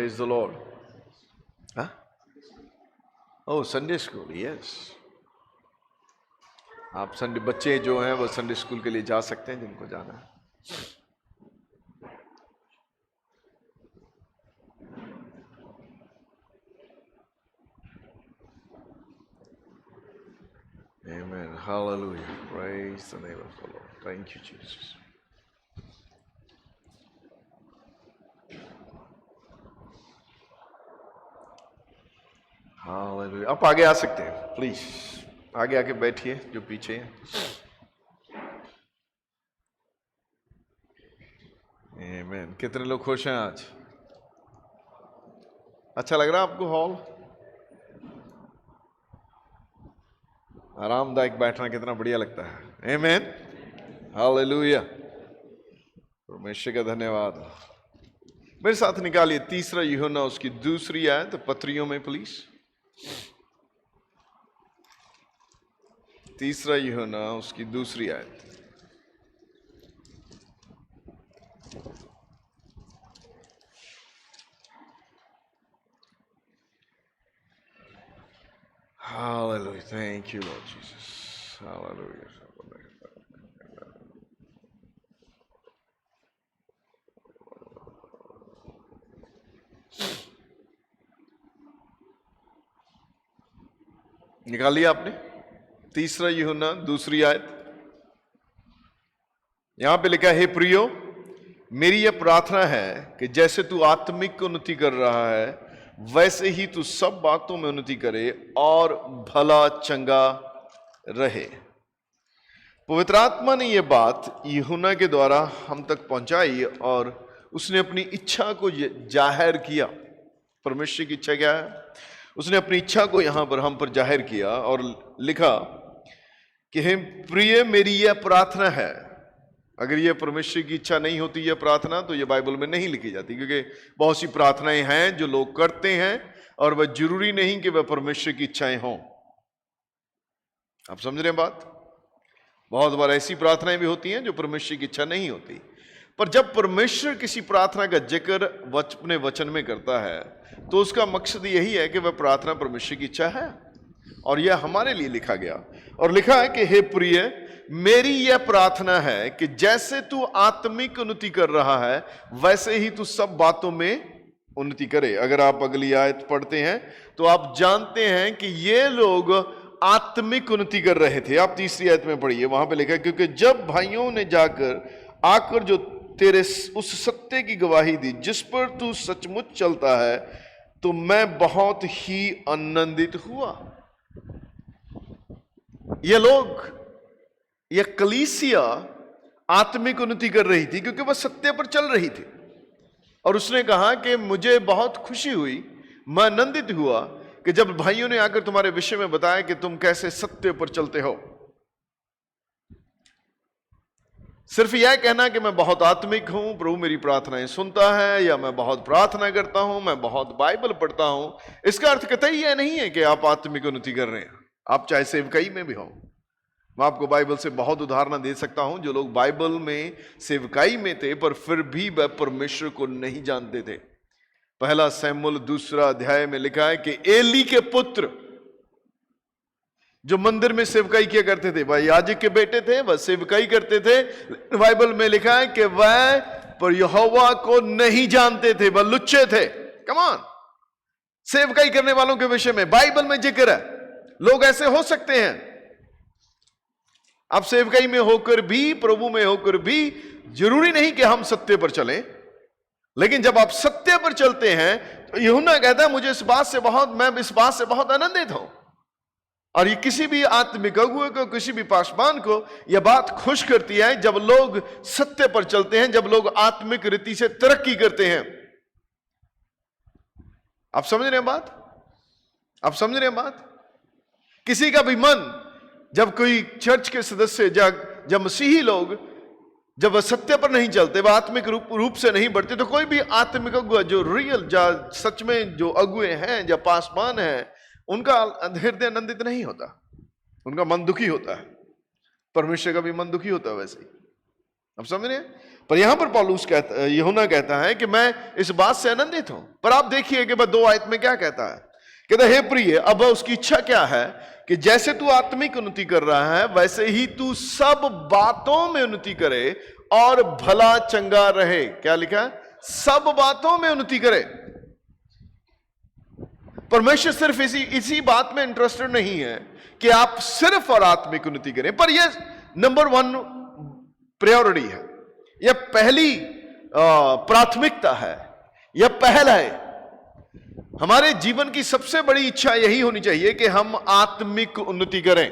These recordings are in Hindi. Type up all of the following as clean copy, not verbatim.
Praise the Lord. Huh? Oh, Sunday school, yes. आप संडे बच्चे जो हैं वो संडे स्कूल के लिए जा सकते हैं जिनको जाना है. Amen. Hallelujah. Praise the name of the Lord. Thank you, Jesus. Hallelujah. आप आगे आ सकते हैं, प्लीज आगे आके बैठिए जो पीछे हैं. Amen. कितने लोग खुश हैं आज? अच्छा लग रहा है आपको हॉल? आरामदायक बैठना कितना बढ़िया लगता है. Amen. Hallelujah. परमेश्वर का धन्यवाद. मेरे साथ निकालिए तीसरा यूहन्ना उसकी दूसरी आयत पत्रियों में प्लीज. तीसरा यूहन्ना उसकी दूसरी आयत. Hallelujah. Thank you, Lord Jesus. Hallelujah. निकाल लिया आपने? तीसरा यूहन्ना दूसरी आयत. यहां पे लिखा है, हे प्रियो, मेरी यह प्रार्थना है कि जैसे तू आत्मिक उन्नति कर रहा है वैसे ही तू सब बातों में उन्नति करे और भला चंगा रहे. पवित्र आत्मा ने यह बात यूहन्ना के द्वारा हम तक पहुंचाई और उसने अपनी इच्छा को जाहिर किया. परमेश्वर की इच्छा क्या है? उसने अपनी इच्छा को यहां पर हम पर जाहिर किया और लिखा कि हे प्रिय, मेरी यह प्रार्थना है. अगर यह परमेश्वर की इच्छा नहीं होती यह प्रार्थना तो यह बाइबल में नहीं लिखी जाती, क्योंकि बहुत सी प्रार्थनाएं हैं जो लोग करते हैं और वह जरूरी नहीं कि वह परमेश्वर की इच्छाएं हों. आप समझ रहे हैं बात? बहुत बार ऐसी प्रार्थनाएं भी होती हैं जो परमेश्वर की इच्छा नहीं होती. पर जब परमेश्वर किसी प्रार्थना का जिक्र अपने वचन में करता है तो उसका मकसद यही है कि वह प्रार्थना परमेश्वर की इच्छा है और यह हमारे लिए लिखा गया. और लिखा है कि हे प्रिय, मेरी यह प्रार्थना है कि जैसे तू आत्मिक उन्नति कर रहा है वैसे ही तू सब बातों में उन्नति करे. अगर आप अगली आयत पढ़ते हैं तो आप जानते हैं कि ये लोग आत्मिक उन्नति कर रहे थे. आप तीसरी आयत में पढ़िए, वहां पे लिखा है, क्योंकि जब भाइयों ने आकर जो तेरे उस सत्य की गवाही दी जिस पर तू सचमुच चलता है तो मैं बहुत ही आनंदित हुआ. ये लोग, यह कलीसिया आत्मिक उन्नति कर रही थी क्योंकि वह सत्य पर चल रही थी. और उसने कहा कि मुझे बहुत खुशी हुई, मैं आनंदित हुआ कि जब भाइयों ने आकर तुम्हारे विषय में बताया कि तुम कैसे सत्य पर चलते हो. सिर्फ यह कहना कि मैं बहुत आत्मिक हूं, प्रभु मेरी प्रार्थनाएं सुनता है, या मैं बहुत प्रार्थना करता हूं, मैं बहुत बाइबल पढ़ता हूं, इसका अर्थ कतई यह नहीं है कि आप आत्मिक उन्नति कर रहे हैं. आप चाहे सेवकाई में भी हो. मैं आपको बाइबल से बहुत उदाहरण दे सकता हूं जो लोग बाइबल में सेवकाई में थे पर फिर भी वह परमेश्वर को नहीं जानते थे. पहला शमूएल 2 अध्याय में लिखा है कि एली के पुत्र जो मंदिर में सेवकाई किया करते थे, वह याजक के बेटे थे, वह सेवकाई करते थे. बाइबल में लिखा है कि वह पर यहोवा को नहीं जानते थे, वह लुच्चे थे. कम ऑन, सेवकाई करने वालों के विषय में बाइबल में जिक्र है. लोग ऐसे हो सकते हैं. आप सेवकाई में होकर भी, प्रभु में होकर भी, जरूरी नहीं कि हम सत्य पर चलें, लेकिन जब आप सत्य पर चलते हैं तो यूहन्ना कहता है मैं इस बात से बहुत आनंदित हूं. और ये किसी भी आत्मिक अगुए को, किसी भी पासवान को यह बात खुश करती है जब लोग सत्य पर चलते हैं, जब लोग आत्मिक रीति से तरक्की करते हैं. आप समझ रहे हैं बात? आप समझ रहे हैं बात? किसी का भी मन, जब कोई चर्च के सदस्य, जब मसीही लोग, जब वह सत्य पर नहीं चलते, वह आत्मिक रूप से नहीं बढ़ते, तो कोई भी आत्मिक अगुआ जो रियल, जो सच में जो अगुए हैं, जो पासवान हैं, उनका हृदय आनंदित नहीं होता, उनका मन दुखी होता है. परमेश्वर का भी मन दुखी होता है वैसे ही. आप समझ रहे हैं? पर यहां पर पौलुस कहता, यूहन्ना कहता है कि मैं इस बात से आनंदित हूं। पर आप देखिए कि 2 आयत में क्या कहता है, कहता हे प्रिय, अब उसकी इच्छा क्या है कि जैसे तू आत्मिक उन्नति कर रहा है वैसे ही तू सब बातों में उन्नति करे और भला चंगा रहे। क्या लिखा है? सब बातों में उन्नति करे। परमेश्वर सिर्फ इसी बात में इंटरेस्टेड नहीं है कि आप सिर्फ और आत्मिक उन्नति करें, पर यह नंबर 1 प्रायोरिटी है, यह पहली प्राथमिकता है, यह पहल है। हमारे जीवन की सबसे बड़ी इच्छा यही होनी चाहिए कि हम आत्मिक उन्नति करें।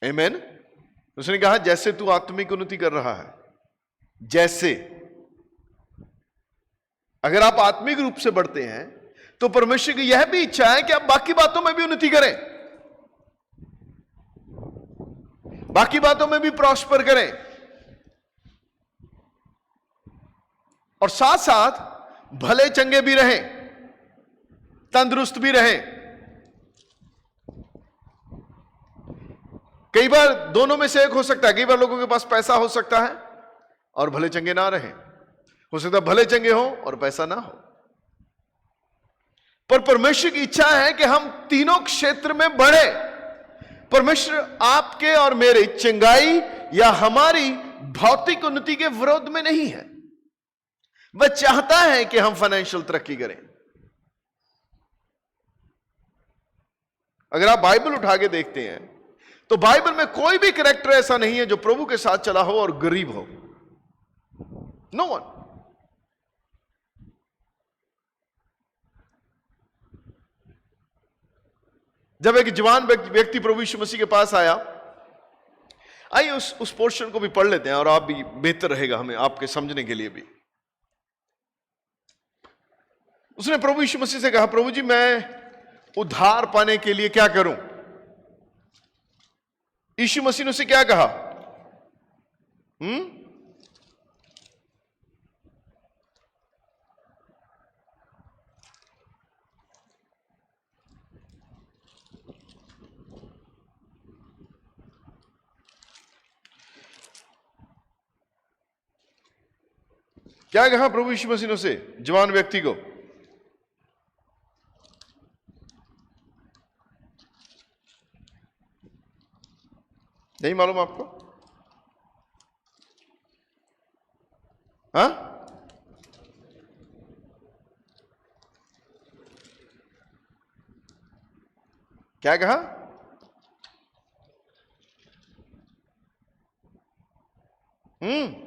आमीन। उसने कहा जैसे तू आत्मिक उन्नति कर रहा है, जैसे, अगर आप आत्मिक रूप से बढ़ते हैं तो परमेश्वर की यह भी इच्छा है कि आप बाकी बातों में भी उन्नति करें, बाकी बातों में भी प्रॉस्पर करें, और साथ साथ भले चंगे भी रहें, तंदुरुस्त भी रहें। कई बार दोनों में से एक हो सकता है। कई बार लोगों के पास पैसा हो सकता है और भले चंगे ना रहें, हो सकता है भले चंगे हो और पैसा ना हो। पर परमेश्वर की इच्छा है कि हम तीनों क्षेत्र में बढ़े। परमेश्वर आपके और मेरे चंगाई या हमारी भौतिक उन्नति के विरोध में नहीं है। वह चाहता है कि हम फाइनेंशियल तरक्की करें। अगर आप बाइबल उठा के देखते हैं तो बाइबल में कोई भी कैरेक्टर ऐसा नहीं है जो प्रभु के साथ चला हो और गरीब हो। No one. जब एक जवान व्यक्ति प्रभु यीशु मसीह के पास आया, आइए उस पोर्शन को भी पढ़ लेते हैं और आप भी, बेहतर रहेगा हमें आपके समझने के लिए भी। उसने प्रभु यीशु मसीह से कहा, प्रभु जी मैं उद्धार पाने के लिए क्या करूं? यीशु मसीह ने उसे क्या कहा? क्या कहा प्रभु यीशु मसीह ने उसे, जवान व्यक्ति को? नहीं मालूम आपको? हाँ, क्या कहा? हम्म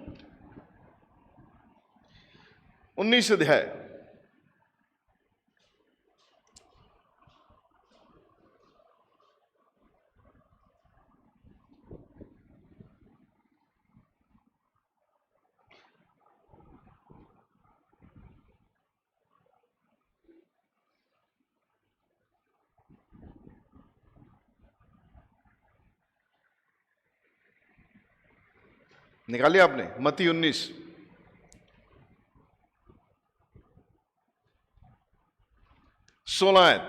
19 अध्याय। निकालिए आपने? मत्ती 19 16।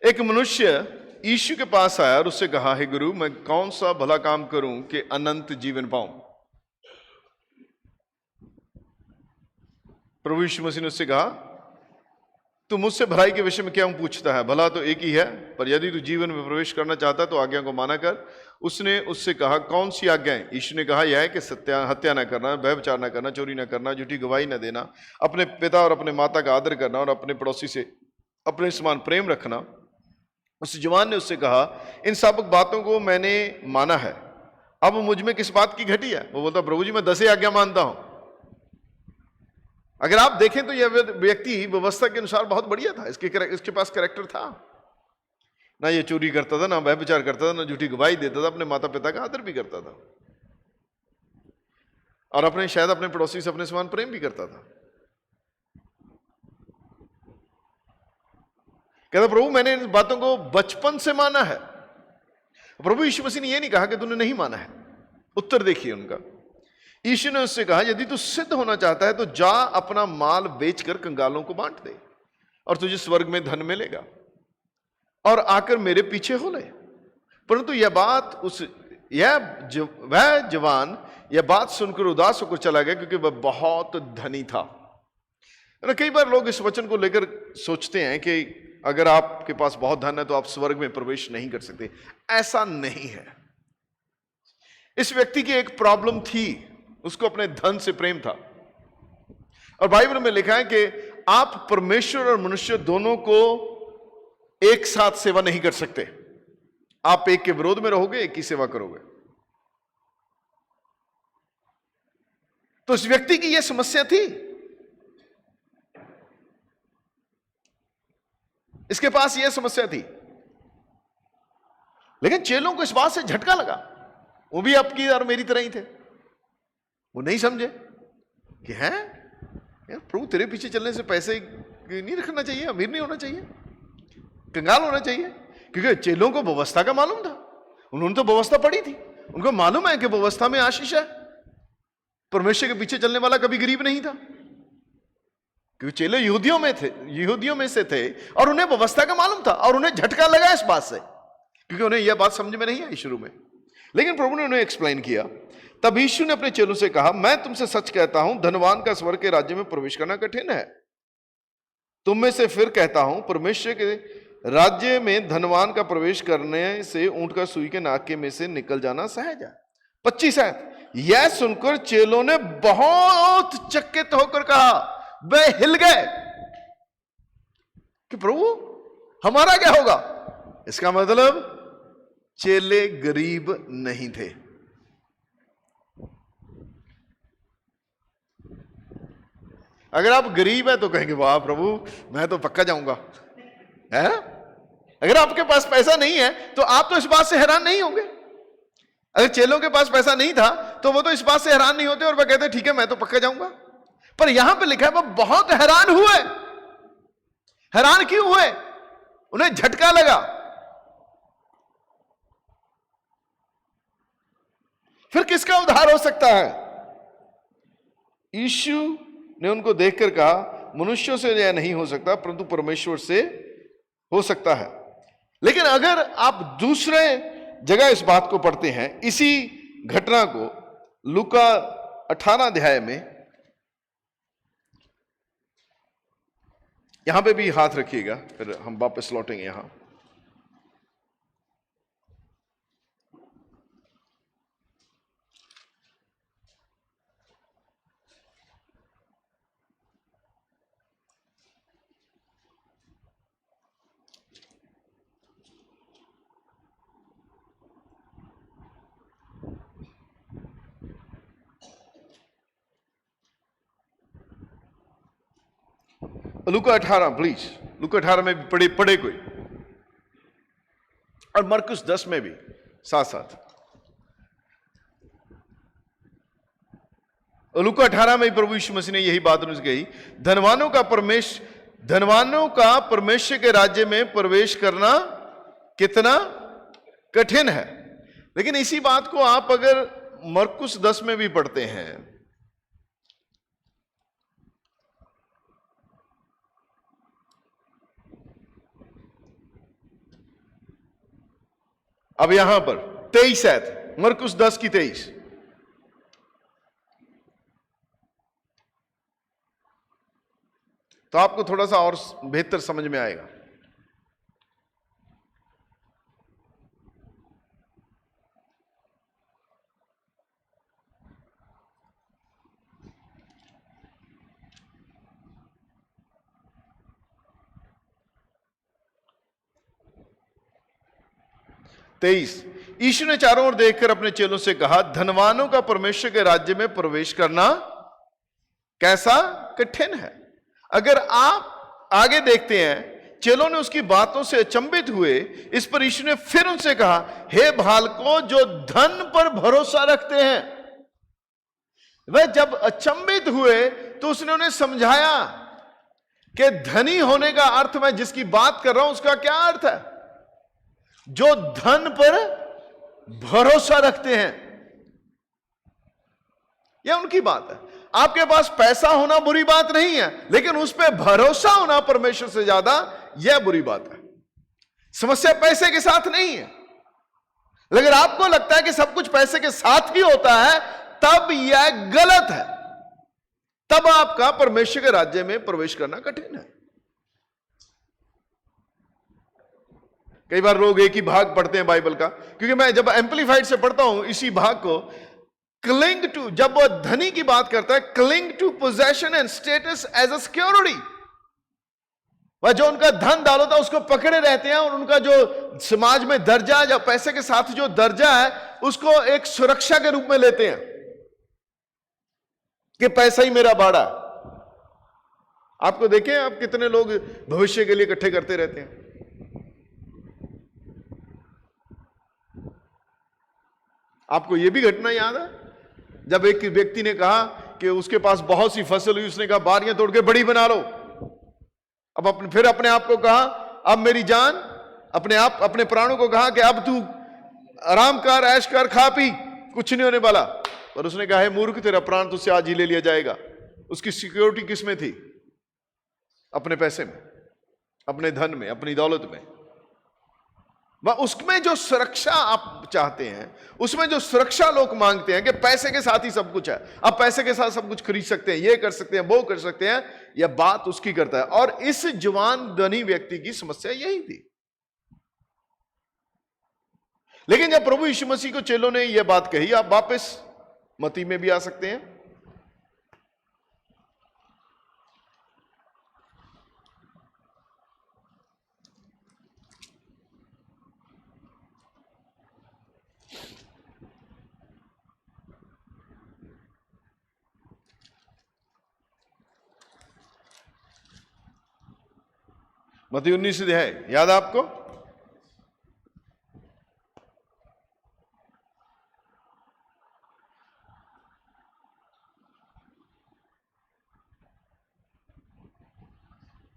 एक मनुष्य यीशु के पास आया और उससे कहा, हे गुरु मैं कौन सा भला काम करूं कि अनंत जीवन पाऊं? प्रभु यीशु मसीह ने उससे कहा, तू मुझसे भलाई के विषय में क्या पूछता है? भला तो एक ही है, पर यदि तू जीवन में प्रवेश करना चाहता है तो आज्ञा को माना कर। उसने उससे कहा, कौन सी आज्ञाएं? यीशु ने कहा, यह है कि हत्या न करना, व्यभिचार न करना, चोरी न करना, झूठी गवाही न देना, अपने पिता और अपने माता का आदर करना और अपने पड़ोसी से अपने समान प्रेम रखना। उस जवान ने उससे कहा, इन सब बातों को मैंने माना है, अब मुझ में किस बात की घटी है? वो बोलता, प्रभु जी मैं 10 आज्ञा मानता हूं। अगर आप देखें तो यह व्यक्ति व्यवस्था के अनुसार बहुत बढ़िया था। इसके पास कैरेक्टर था, ना ये चोरी करता था, ना व्यभिचार करता था, ना झूठी गवाही देता था, अपने माता पिता का आदर भी करता था और शायद अपने पड़ोसी से अपने समान प्रेम भी करता था। कहता, प्रभु मैंने इन बातों को बचपन से माना है। प्रभु यीशु मसीह ने यह नहीं कहा कि तूने नहीं माना है। उत्तर देखिए उनका। यीशु ने उससे कहा, यदि तू सिद्ध होना चाहता है तो जा अपना माल बेचकर कंगालों को बांट दे और तुझे स्वर्ग में धन मिलेगा, और आकर मेरे पीछे हो ले। परंतु यह बात वह जवान यह बात सुनकर उदास होकर चला गया क्योंकि वह बहुत धनी था। कई बार लोग इस वचन को लेकर सोचते हैं कि अगर आपके पास बहुत धन है तो आप स्वर्ग में प्रवेश नहीं कर सकते। ऐसा नहीं है। इस व्यक्ति की एक प्रॉब्लम थी, उसको अपने धन से प्रेम था। और बाइबल में लिखा है कि आप परमेश्वर और मनुष्य दोनों को एक साथ सेवा नहीं कर सकते। आप एक के विरोध में रहोगे, एक की सेवा करोगे। तो इस व्यक्ति की यह समस्या थी। इसके पास यह समस्या थी, लेकिन चेलों को इस बात से झटका लगा। वो भी आपकी और मेरी तरह ही थे। वो नहीं समझे कि है यार, प्रभु तेरे पीछे चलने से पैसे नहीं रखना चाहिए, अमीर नहीं होना चाहिए, कंगाल होना चाहिए। क्योंकि चेलों को व्यवस्था का मालूम था, उन्होंने तो व्यवस्था पढ़ी थी, उनको मालूम है कि व्यवस्था में आशीष है। परमेश्वर के पीछे चलने वाला कभी गरीब नहीं था, क्योंकि चेले यहूदियों में से थे और उन्हें व्यवस्था का मालूम था। और उन्हें झटका लगा इस बात से, क्योंकि उन्हें यह बात समझ में नहीं आई शुरू में। लेकिन प्रभु ने उन्हें एक्सप्लेन किया। तब यीशु ने अपने चेलों से कहा, मैं तुमसे सच कहता हूं, धनवान का स्वर्ग के राज्य में प्रवेश करना कठिन है। तुम में से फिर कहता हूं, परमेश्वर के राज्य में धनवान का प्रवेश करने से ऊंट का सुई के नाके में से निकल जाना सहज है। 25 है। यह सुनकर चेलों ने बहुत चकित होकर कहा, वे हिल गए कि प्रभु हमारा क्या होगा। इसका मतलब चेले गरीब नहीं थे। अगर आप गरीब है तो कहेंगे वाह प्रभु मैं तो पक्का जाऊंगा, है? अगर आपके पास पैसा नहीं है तो आप तो इस बात से हैरान नहीं होंगे। अगर चेलों के पास पैसा नहीं था तो वो तो इस बात से हैरान नहीं होते और वह कहते ठीक है मैं तो पक्का जाऊंगा। पर यहां पे लिखा है वो बहुत हैरान हुए। हैरान क्यों हुए? उन्हें झटका लगा। फिर किसका उद्धार हो सकता है? यीशु ने उनको देखकर कहा, मनुष्यों से यह नहीं हो सकता परंतु परमेश्वर से हो सकता है। लेकिन अगर आप दूसरे जगह इस बात को पढ़ते हैं, इसी घटना को लूका 18 अध्याय में, यहां पे भी हाथ रखिएगा, फिर हम वापस लौटेंगे यहां। लूका 18 प्लीज, लूका 18 में भी पढ़े कोई, और मरकुस 10 में भी साथ साथ। लूका 18 में प्रभु यीशु मसीह ने यही बात उनसे कही, धनवानों का परमेश्वर के राज्य में प्रवेश करना कितना कठिन है। लेकिन इसी बात को आप अगर मरकुस 10 में भी पढ़ते हैं, अब यहां पर 23 है, मरकुस 10 की 23, तो आपको थोड़ा सा और बेहतर समझ में आएगा। यीशु ने चारों ओर देखकर अपने चेलों से कहा, धनवानों का परमेश्वर के राज्य में प्रवेश करना कैसा कठिन है। अगर आप आगे देखते हैं, चेलों ने उसकी बातों से अचंभित हुए। इस पर यीशु ने फिर उनसे कहा, हे बालकों जो धन पर भरोसा रखते हैं। वह जब अचंभित हुए तो उसने उन्हें समझाया कि धनी होने का अर्थ, मैं जिसकी बात कर रहा हूं उसका क्या अर्थ है। जो धन पर भरोसा रखते हैं, यह उनकी बात है। आपके पास पैसा होना बुरी बात नहीं है, लेकिन उस पर भरोसा होना परमेश्वर से ज्यादा यह बुरी बात है। समस्या पैसे के साथ नहीं है। लेकिन आपको लगता है कि सब कुछ पैसे के साथ ही होता है, तब यह गलत है, तब आपका परमेश्वर के राज्य में प्रवेश करना कठिन है। कई बार लोग एक ही भाग पढ़ते हैं बाइबल का, क्योंकि मैं जब एम्पलीफाइड से पढ़ता हूं इसी भाग को, क्लिंग टू, जब वो धनी की बात करता है, cling to possession and status as a security, वह जो उनका धन दौलत है उसको पकड़े रहते हैं, और उनका जो समाज में दर्जा या पैसे के साथ जो दर्जा है उसको एक सुरक्षा के रूप में लेते हैं कि पैसा ही मेरा बाड़ा है। आपको देखें, आप कितने लोग भविष्य के लिए इकट्ठे करते रहते हैं। आपको यह भी घटना याद है जब एक व्यक्ति ने कहा कि उसके पास बहुत सी फसल हुई, उसने कहा बारियां तोड़ के बड़ी बना लो। अब फिर अपने आप को कहा, अब मेरी जान, अपने प्राणों को कहा कि अब तू आराम कर, ऐश कर, खा पी, कुछ नहीं होने वाला। पर उसने कहा, है मूर्ख, तेरा प्राण तुझसे आज ही ले लिया जाएगा। उसकी सिक्योरिटी किस में थी? अपने पैसे में, अपने धन में, अपनी दौलत में। वह उसमें जो सुरक्षा आप चाहते हैं, उसमें जो सुरक्षा लोग मांगते हैं कि पैसे के साथ ही सब कुछ है, आप पैसे के साथ सब कुछ खरीद सकते हैं, ये कर सकते हैं, वो कर सकते हैं, यह बात उसकी करता है। और इस जवान धनी व्यक्ति की समस्या यही थी। लेकिन जब प्रभु यीशु मसीह को चेलों ने यह बात कही, आप वापस मत्ती में भी आ सकते हैं, मत्ती 19 अध्याय, याद है आपको?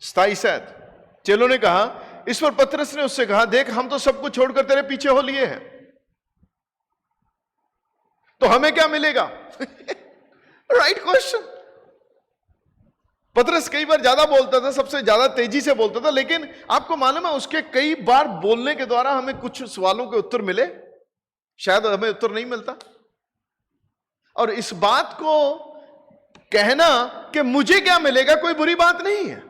सताईस शायद। चेलों ने कहा, इस पर पतरस ने उससे कहा, देख हम तो सब कुछ छोड़कर तेरे पीछे हो लिए हैं, तो हमें क्या मिलेगा? Right question. पतरस कई बार ज्यादा बोलता था, सबसे ज्यादा तेजी से बोलता था, लेकिन आपको मालूम है उसके कई बार बोलने के द्वारा हमें कुछ सवालों के उत्तर मिले, शायद हमें उत्तर नहीं मिलता। और इस बात को कहना कि मुझे क्या मिलेगा कोई बुरी बात नहीं है।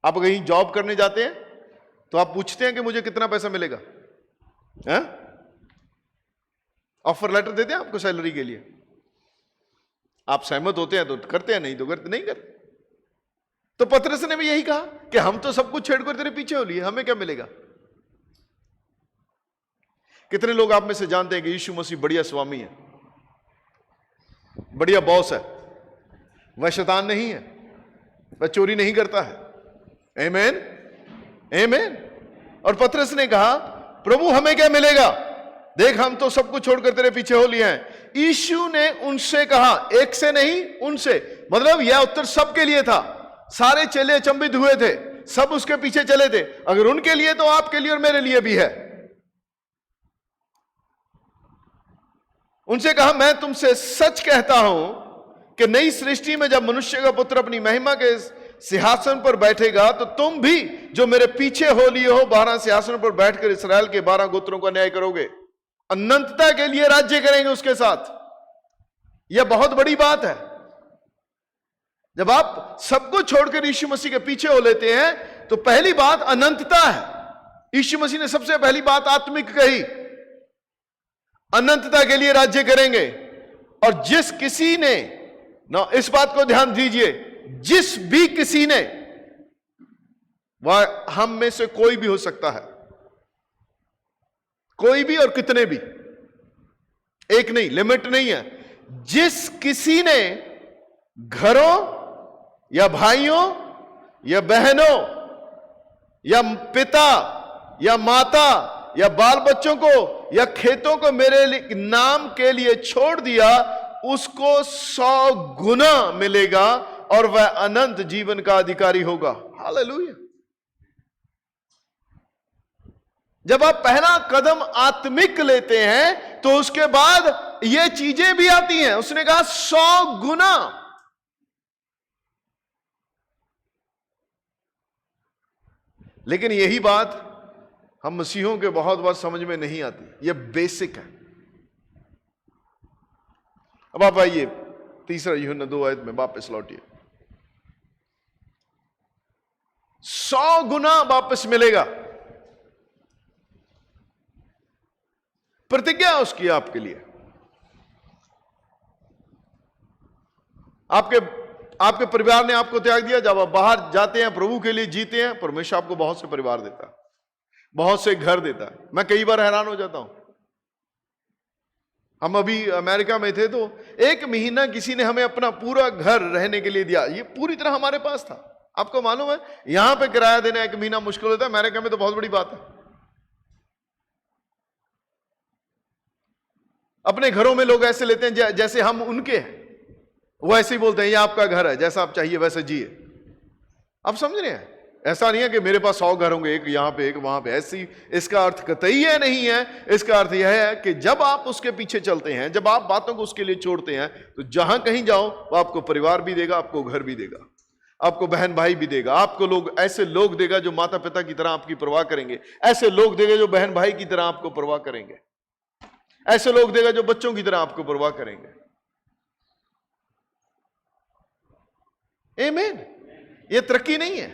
आप कहीं जॉब करने जाते हैं तो आप पूछते हैं कि मुझे कितना पैसा मिलेगा, ऑफर लेटर देते हैं आपको सैलरी के लिए, आप सहमत होते हैं तो करते हैं, नहीं तो करते नहीं करते। तो पतरस ने भी यही कहा कि हम तो सब कुछ छेड़कर तेरे पीछे हो लिए, हमें क्या मिलेगा? कितने लोग आप में से जानते हैं कि यीशु मसीह बढ़िया स्वामी है, बढ़िया बॉस है, वह शैतान नहीं है, वह चोरी नहीं करता है। आमीन, आमीन। और पतरस ने कहा, प्रभु हमें क्या मिलेगा? देख हम तो सब कुछ छोड़कर तेरे पीछे हो लिए हैं। यीशु ने उनसे कहा, एक से नहीं उनसे, मतलब यह उत्तर सबके लिए था। सारे चेले अचंभित हुए थे, सब उसके पीछे चले थे। अगर उनके लिए तो आपके लिए और मेरे लिए भी है। उनसे कहा, मैं तुमसे सच कहता हूं कि नई सृष्टि में जब मनुष्य का पुत्र अपनी महिमा के सिंहासन पर बैठेगा, तो तुम भी जो मेरे पीछे हो लिए हो 12 सिंहासन पर बैठकर इस्राएल के 12 गोत्रों का न्याय करोगे, अनंतता के लिए राज्य करेंगे उसके साथ। यह बहुत बड़ी बात है। जब आप सबको छोड़कर यीशु मसीह के पीछे हो लेते हैं तो पहली बात अनंतता है। यीशु मसीह ने सबसे पहली बात आत्मिक कही, अनंतता के लिए राज्य करेंगे। और जिस किसी ने ना, इस बात को ध्यान दीजिए, जिस भी किसी ने, वह हम में से कोई भी हो सकता है, कोई भी और कितने भी, एक नहीं, लिमिट नहीं है। जिस किसी ने घरों या भाइयों या बहनों या पिता या माता या बाल बच्चों को या खेतों को मेरे नाम के लिए छोड़ दिया, उसको 100 गुना मिलेगा और वह अनंत जीवन का अधिकारी होगा। हालेलुया। जब आप पहला कदम आत्मिक लेते हैं तो उसके बाद ये चीजें भी आती हैं। उसने कहा 100 गुना। लेकिन यही बात हम मसीहों के बहुत बार समझ में नहीं आती। यह बेसिक है। अब आप आइए तीसरा यूहन्ना 2 में वापस लौटिए। 100 गुना वापस मिलेगा, प्रतिज्ञा उसकी आपके लिए। आपके परिवार ने आपको त्याग दिया, जब आप बाहर जाते हैं प्रभु के लिए जीते हैं, परमेश्वर आपको बहुत से परिवार देता है, बहुत से घर देता है। मैं कई बार हैरान हो जाता हूं। हम अभी अमेरिका में थे तो 1 महीना किसी ने हमें अपना पूरा घर रहने के लिए दिया, ये पूरी तरह हमारे पास था। आपको मालूम है यहां पे किराया देना 1 महीना मुश्किल होता है, अमेरिका में तो बहुत बड़ी बात है। अपने घरों में लोग ऐसे लेते हैं जैसे हम उनके हैं, वो ऐसे ही बोलते हैं ये आपका घर है, जैसा आप चाहिए वैसे जिए। आप समझ रहे हैं? ऐसा नहीं है कि मेरे पास 100 घर होंगे, एक यहां पे एक वहां पे, ऐसी इसका अर्थ कतई है नहीं है। इसका अर्थ यह है कि जब आप उसके पीछे चलते हैं, जब आप बातों को उसके लिए छोड़ते हैं, तो जहां कहीं जाओ वो आपको परिवार भी देगा, आपको घर भी देगा, आपको बहन भाई भी देगा, आपको लोग ऐसे लोग देगा जो माता पिता की तरह आपकी परवाह करेंगे, ऐसे लोग देगा जो बहन भाई की तरह आपको परवाह करेंगे, ऐसे लोग देगा जो बच्चों की तरह आपको परवाह करेंगे। आमीन। ये तरक्की नहीं है,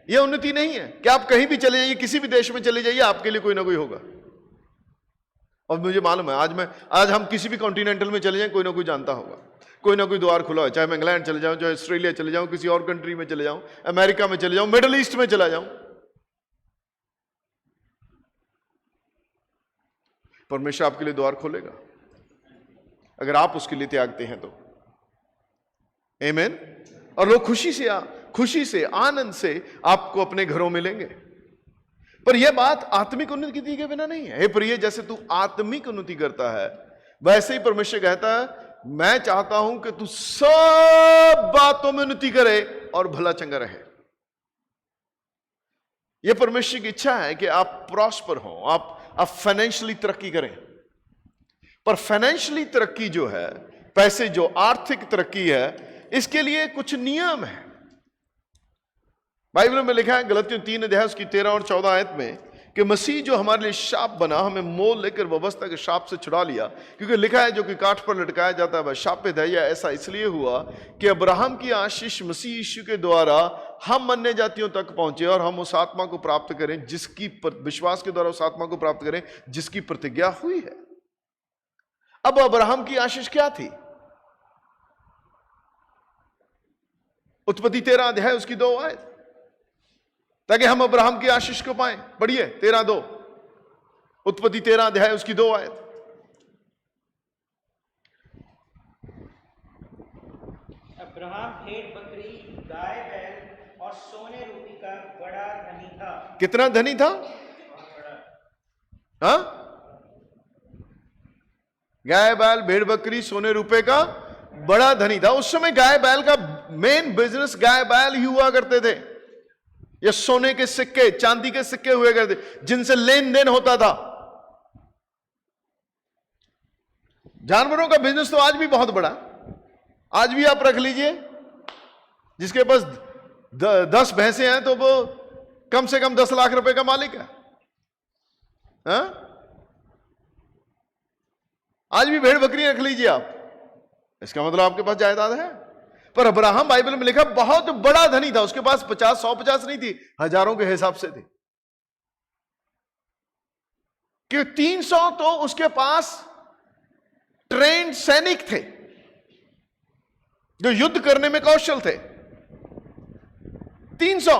ये उन्नति नहीं है कि आप कहीं भी चले जाइए, किसी भी देश में चले जाइए, आपके लिए कोई ना कोई होगा। और मुझे मालूम है आज हम किसी भी कॉन्टिनेंटल में चले जाएं, कोई ना कोई जानता होगा, कोई ना कोई द्वार खुला है। चाहे मैं इंग्लैंड चले जाऊं, चाहे ऑस्ट्रेलिया चले जाऊं, किसी और कंट्री में चले जाऊं, अमेरिका में चले जाऊं, मिडिल ईस्ट में चला जाऊं, परमेश्वर आपके लिए द्वार खोलेगा अगर आप उसके लिए त्यागते हैं तो। आमीन। और लोग खुशी से आनंद से आपको अपने घरों में लेंगे। पर यह बात आत्मिक उन्नति के बिना नहीं है। हे प्रिय, जैसे तू आत्मिक उन्नति करता है, वैसे ही परमेश्वर कहता है मैं चाहता हूं कि तू सब बातों में उन्नति करे और भला चंगा रहे। यह परमेश्वर की इच्छा है कि आप प्रॉस्पर हो, आप फाइनेंशियली तरक्की करें। पर फाइनेंशियली तरक्की जो है, पैसे जो आर्थिक तरक्की है, इसके लिए कुछ नियम है। बाइबल में लिखा है गलतियों 3 उसकी 13 और 14 आयत में कि मसीह जो हमारे लिए शाप बना, हमें मोल लेकर व्यवस्था के शाप से छुड़ा लिया। क्योंकि लिखा है जो कि काठ पर लटकाया जाता है वह शापित है। यह ऐसा इसलिए हुआ कि अब्राहम की आशीष मसीह यीशु के द्वारा हम अन्य जातियों तक पहुंचे और हम उस आत्मा को प्राप्त करें जिसकी विश्वास के द्वारा उस आत्मा को प्राप्त करें जिसकी प्रतिज्ञा हुई है। अब अब्राहम की आशीष क्या थी? उत्पत्ति 13 उसकी 2 आयत, ताकि हम अब्राहम की आशीष को पाएं। पढ़िए 13:2, उत्पत्ति 13 उसकी 2 आयत। अब्राहम भेड़ बकरी गाय बैल और सोने रूपी का बड़ा धनी था। कितना धनी था? हाँ, गाय बैल भेड़ बकरी सोने रुपए का बड़ा धनी था। उस समय गाय बैल का मेन बिजनेस गाय बैल ही हुआ करते थे, या सोने के सिक्के चांदी के सिक्के हुए करते जिनसे लेन देन होता था। जानवरों का बिजनेस तो आज भी बहुत बड़ा, आज भी आप रख लीजिए, जिसके पास 10 भैंसे हैं तो वो कम से कम 10 लाख रुपए का मालिक है। हाँ? आज भी भेड़ बकरी रख लीजिए आप, इसका मतलब आपके पास जायदाद है। पर अब्राहम बाइबल में लिखा बहुत बड़ा धनी था। उसके पास 50, 150 नहीं थी, हजारों के हिसाब से थी। कि 300 तो उसके पास ट्रेंड सैनिक थे जो युद्ध करने में कौशल थे। 300।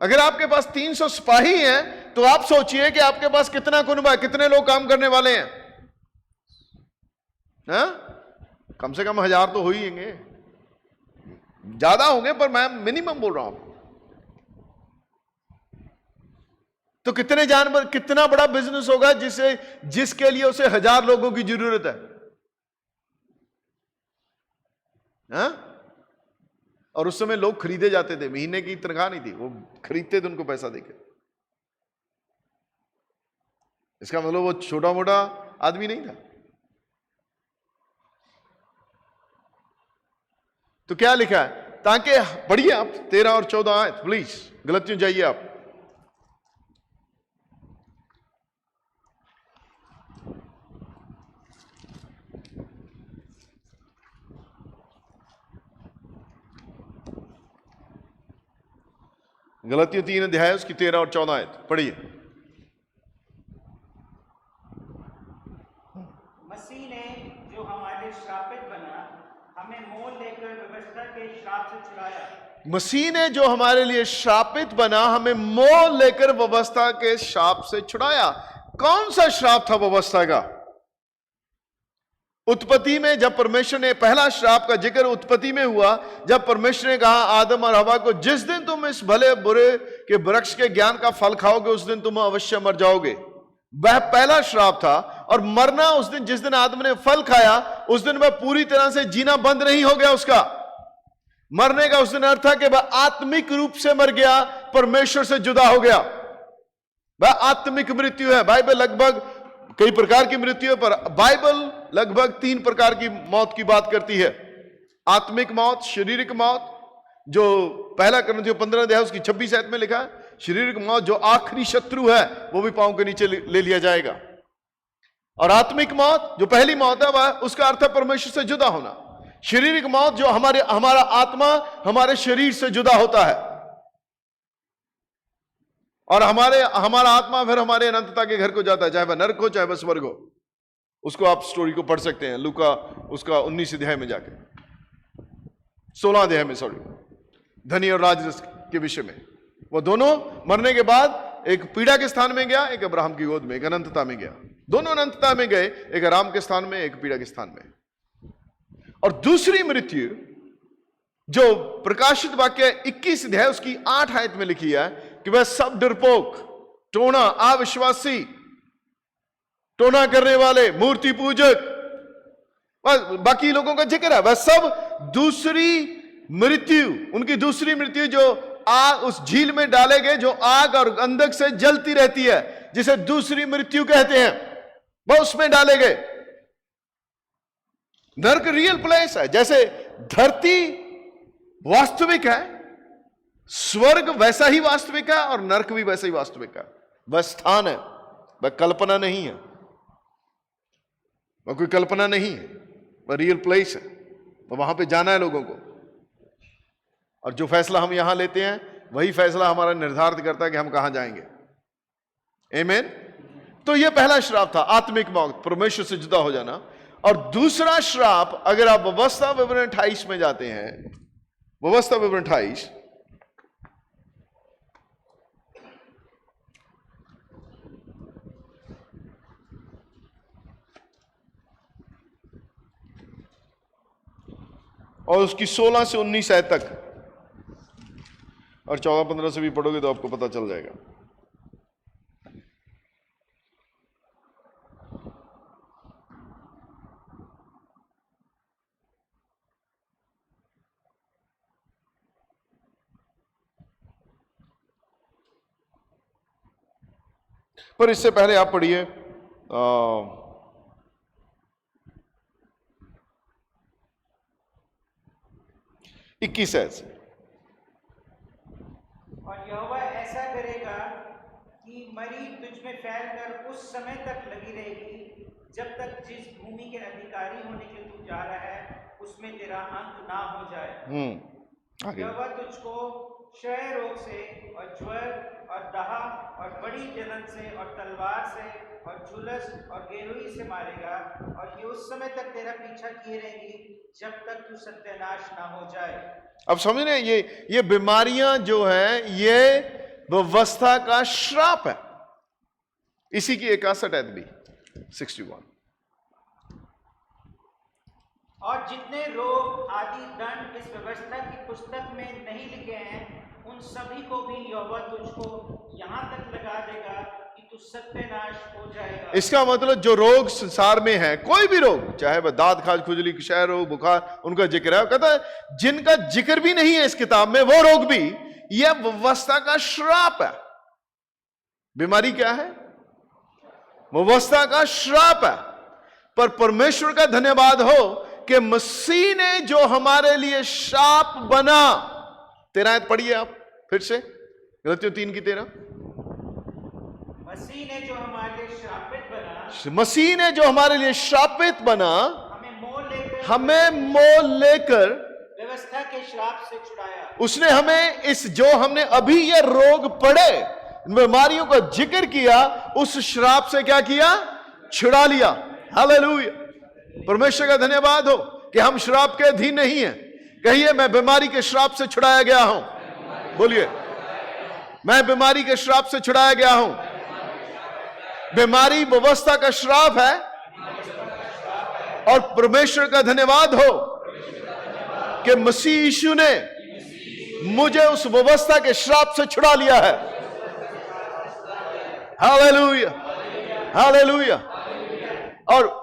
अगर आपके पास 300 सिपाही हैं तो आप सोचिए कि आपके पास कितना कुनबा है, कितने लोग काम करने वाले हैं। हाँ? कम से कम 1000 तो हो ही होंगे, ज्यादा होंगे पर मैं मिनिमम बोल रहा हूं। तो कितने जानवर, कितना बड़ा बिजनेस होगा जिसके लिए उसे 1000 लोगों की जरूरत है। हाँ? और उस समय लोग खरीदे जाते थे, महीने की तनख्वाह नहीं थी, वो खरीदते थे उनको पैसा देकर। इसका मतलब वो छोटा मोटा आदमी नहीं था। तो क्या लिखा है? ताकि पढ़िए आप 13 और 14 आयत प्लीज, गलतियों जाइए आप। गलतियों 3 अध्याय उसकी 13 और 14 आयत पढ़िए। मसीह ने जो हमारे श्रापित बना हमें मोल लेकर व्यवस्था के श्राप से छुड़ाया। मसीह ने जो हमारे लिए श्रापित बना हमें मोल लेकर व्यवस्था के श्राप से छुड़ाया। कौन सा श्राप था व्यवस्था का? उत्पत्ति में जब परमेश्वर ने, पहला श्राप का जिक्र उत्पत्ति में हुआ, जब परमेश्वर ने कहा आदम और हवा को, जिस दिन तुम इस भले बुरे के वृक्ष के ज्ञान का फल खाओगे उस दिन तुम अवश्य मर जाओगे। वह पहला श्राप था। और मरना उस दिन, जिस दिन आदम ने फल खाया उस दिन वह पूरी तरह से जीना बंद नहीं हो गया। उसका मरने का उस दिन अर्थ था कि वह आत्मिक रूप से मर गया, परमेश्वर से जुदा हो गया। वह आत्मिक मृत्यु है। बाइबल लगभग कई प्रकार की मृत्यु है, पर बाइबल लगभग 3 प्रकार की मौत की बात करती है। आत्मिक मौत, शारीरिक मौत, जो पहला कुरिन्थियों 15 अध्याय उसकी 26 आयत में लिखा है। शारीरिक मौत जो आखिरी शत्रु है वो भी पांव के नीचे ले लिया जाएगा। और आत्मिक मौत जो पहली मौत है वह, उसका अर्थ है परमेश्वर से जुदा होना। शारीरिक मौत जो हमारा आत्मा हमारे शरीर से जुदा होता है और हमारा आत्मा फिर हमारे अनंतता के घर को जाता है, चाहे वह नरक हो चाहे वह स्वर्ग हो। उसको आप स्टोरी को पढ़ सकते हैं लूका उसका 19 अध्याय में जाके, 16 अध्याय में, सॉरी, धनी और राजरस के विषय में। वो दोनों मरने के बाद एक पीड़ा के स्थान में गया, एक अब्राहम की गोद में, एक अनंतता में गया। दोनों अनंतता में गए, एक आराम के स्थान में, एक पीड़ा के स्थान में। और दूसरी मृत्यु जो प्रकाशित वाक्य 21 अध्याय उसकी 8 आयत में लिखी है कि वह सब डरपोक, टोना, अविश्वासी, टोना करने वाले, मूर्ति पूजक, बाकी लोगों का जिक्र है। वह सब दूसरी मृत्यु, उनकी दूसरी मृत्यु जो आग, उस झील में डाले गए जो आग और गंधक से जलती रहती है, जिसे दूसरी मृत्यु कहते हैं, वह उसमें डाले गए। नरक रियल प्लेस है। जैसे धरती वास्तविक है, स्वर्ग वैसा ही वास्तविक है और नरक भी वैसा ही वास्तविक है। वह स्थान है, वह कल्पना नहीं है, वह कोई कल्पना नहीं है, वह रियल प्लेस है। तो वहां पे जाना है लोगों को। और जो फैसला हम यहां लेते हैं वही फैसला हमारा निर्धारित करता है कि हम कहां जाएंगे। आमीन। तो यह पहला श्राप था, आत्मिक मौत, परमेश्वर से जुदा हो जाना। और दूसरा श्राप, अगर आप व्यवस्था विवरण 28 में जाते हैं, व्यवस्था विवरण 28, और उसकी 16 से 19 आयत तक और 14-15 से भी पढ़ोगे तो आपको पता चल जाएगा। पर इससे पहले आप पढ़िए 21 ऐसे। और यहोवा ऐसा करेगा कि मरी तुझ में फैलकर उस समय तक लगी रहेगी जब तक जिस भूमि के अधिकारी होने के लिए तू जा रहा है उसमें तेरा अंत ना हो जाए। यहोवा तुझको क्षय रोग से और ज्वर और दहा और बड़ी जलन से और तलवार से और झुलस और गेरुई से मारेगा। और ये उस समय तक तेरा पीछा किए रहेंगी जब तक तू सत्यानाश ना हो जाए। अब समझ रहे हैं, ये बीमारियां जो है ये व्यवस्था का श्राप है। इसी की 61 आयत भी 61। और जितने रोग आदि दंड इस व्यवस्था की पुस्तक में नहीं लिखे हैं उन सभी को भी यहोवा तुझको यहां तक लगा देगा कि तू सत्यानाश हो जाएगा। इसका मतलब जो रोग संसार में है, कोई भी रोग, चाहे वह दांत, खाज, खुजली, क्षय रोग, बुखार, उनका जिक्र है। कहता है जिनका जिक्र भी नहीं है इस किताब में, वो रोग भी यह व्यवस्था का श्राप है। बीमारी क्या है? व्यवस्था का श्राप है। पर परमेश्वर का धन्यवाद हो कि मसीह ने जो हमारे लिए श्राप बना। 13 आयत पढ़िए आप फिर से, गलतियों 3 की 13। मसीह ने जो हमारे लिए श्रापित बना, मसीह ने जो हमारे लिए श्रापित बना, हमें मोल लेकर व्यवस्था के श्राप से छुड़ाया। उसने हमें इस जो हमने अभी ये रोग पड़े, इन बीमारियों का जिक्र किया, उस श्राप से क्या किया? छुड़ा लिया। हालेलुया, परमेश्वर का धन्यवाद हो कि हम श्राप के अधीन नहीं हैं। कहिए, मैं बीमारी के श्राप से छुड़ाया गया हूं। बोलिए, मैं बीमारी के श्राप से छुड़ाया गया हूं। बीमारी व्यवस्था का श्राप है, और परमेश्वर का धन्यवाद हो कि मसीह यीशु ने मुझे उस व्यवस्था के श्राप से छुड़ा लिया है। Hallelujah, hallelujah. और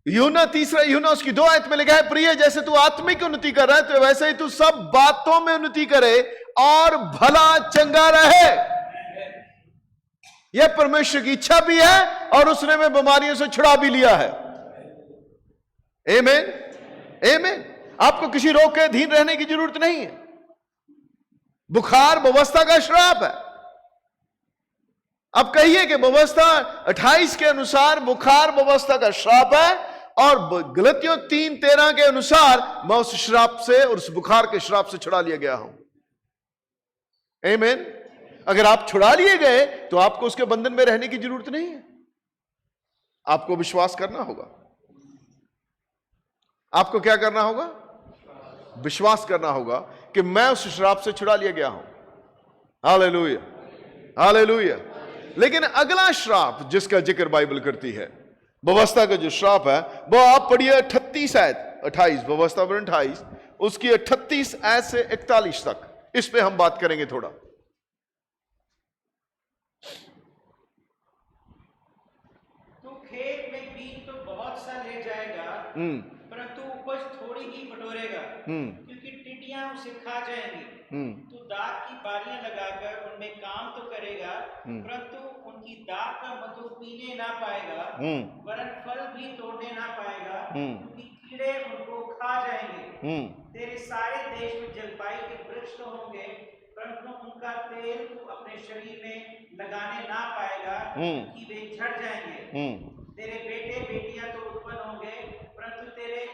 यूहन्ना, तीसरा यूहन्ना उसकी 2 आयत में लिखा है, प्रिय, जैसे तू आत्मिक उन्नति कर रहा है तो वैसे ही तू सब बातों में उन्नति करे और भला चंगा रहे। यह परमेश्वर की इच्छा भी है, और उसने हमें बीमारियों से छुड़ा भी लिया है। आमीन, आमीन। आपको किसी रोग के अधीन रहने की जरूरत नहीं है। बुखार व्यवस्था का श्राप है। अब कहिए कि व्यवस्था 28 के अनुसार बुखार व्यवस्था का श्राप है, और गलतियों 3:13 के अनुसार मैं उस श्राप से और उस बुखार के श्राप से छुड़ा लिया गया हूं। आमीन। अगर आप छुड़ा लिए गए तो आपको उसके बंधन में रहने की जरूरत नहीं है। आपको विश्वास करना होगा। आपको क्या करना होगा? विश्वास करना होगा कि मैं उस श्राप से छुड़ा लिया गया हूं। Hallelujah, hallelujah. लेकिन अगला श्राप जिसका जिक्र बाइबल करती है, व्यवस्था का जो श्राप है, वो आप पढ़िए 38 आयत 28, व्यवस्था 28, उसकी 38 आयत से 41 तक। इस पे हम बात करेंगे थोड़ा। तू खेत में बीज तो बहुत सा ले जाएगा, परंतु उपज थोड़ी ही बटोरेगा, क्योंकि टिड्डियां उसे खा जाएंगी। तू दाख की बारियां लगाकर उनमें काम तो करेगा, परंतु उनकी दाख का मधु पीने ना पाएगा, वरन फल भी तोड़ने ना पाएगा, क्योंकि कीड़े उनको खा जाएंगे। तेरे सारे देश में जलपाई के वृक्ष तो होंगे, परंतु उनका तेल तू अपने शरीर में लगाने ना पाएगा, क्योंकि वे झड़ जाएंगे। तेरे बेटे बेटियां तो उत्पन्न होंगे, परंतु तेरे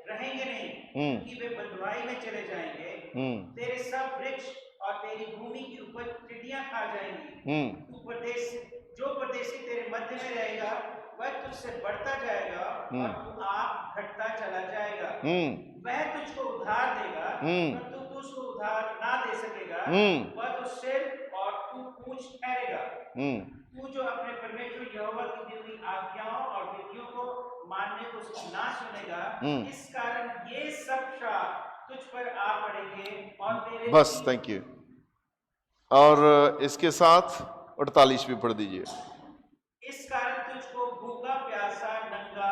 रहेंगे नहीं, क्योंकि वे बंधुआई में चले जाएंगे। तेरे सब वृक्ष और तेरी भूमि की उपज टिड्डियां खा जाएंगी। जो परदेशी तेरे मध्य में रहेगा वह तुझसे बढ़ता जाएगा, और तू आप घटता चला जाएगा। वह तुझको उधार देगा, परंतु तू उसको उधार ना दे सकेगा। वह तो सिर और तू पूंछ ठहरेगा। तू जो अपने परमेश्वर यहोवा की दी हुई आज्ञाओं और विधियों को मानने को ना सुनेगा, इस कारण ये सब श्राप तुझ पर आ पड़ेंगे और तेरे। बस, थैंक यू। और इसके साथ 48 भी पढ़ दीजिए। इस कारण तुझको भूखा, प्यासा, नंगा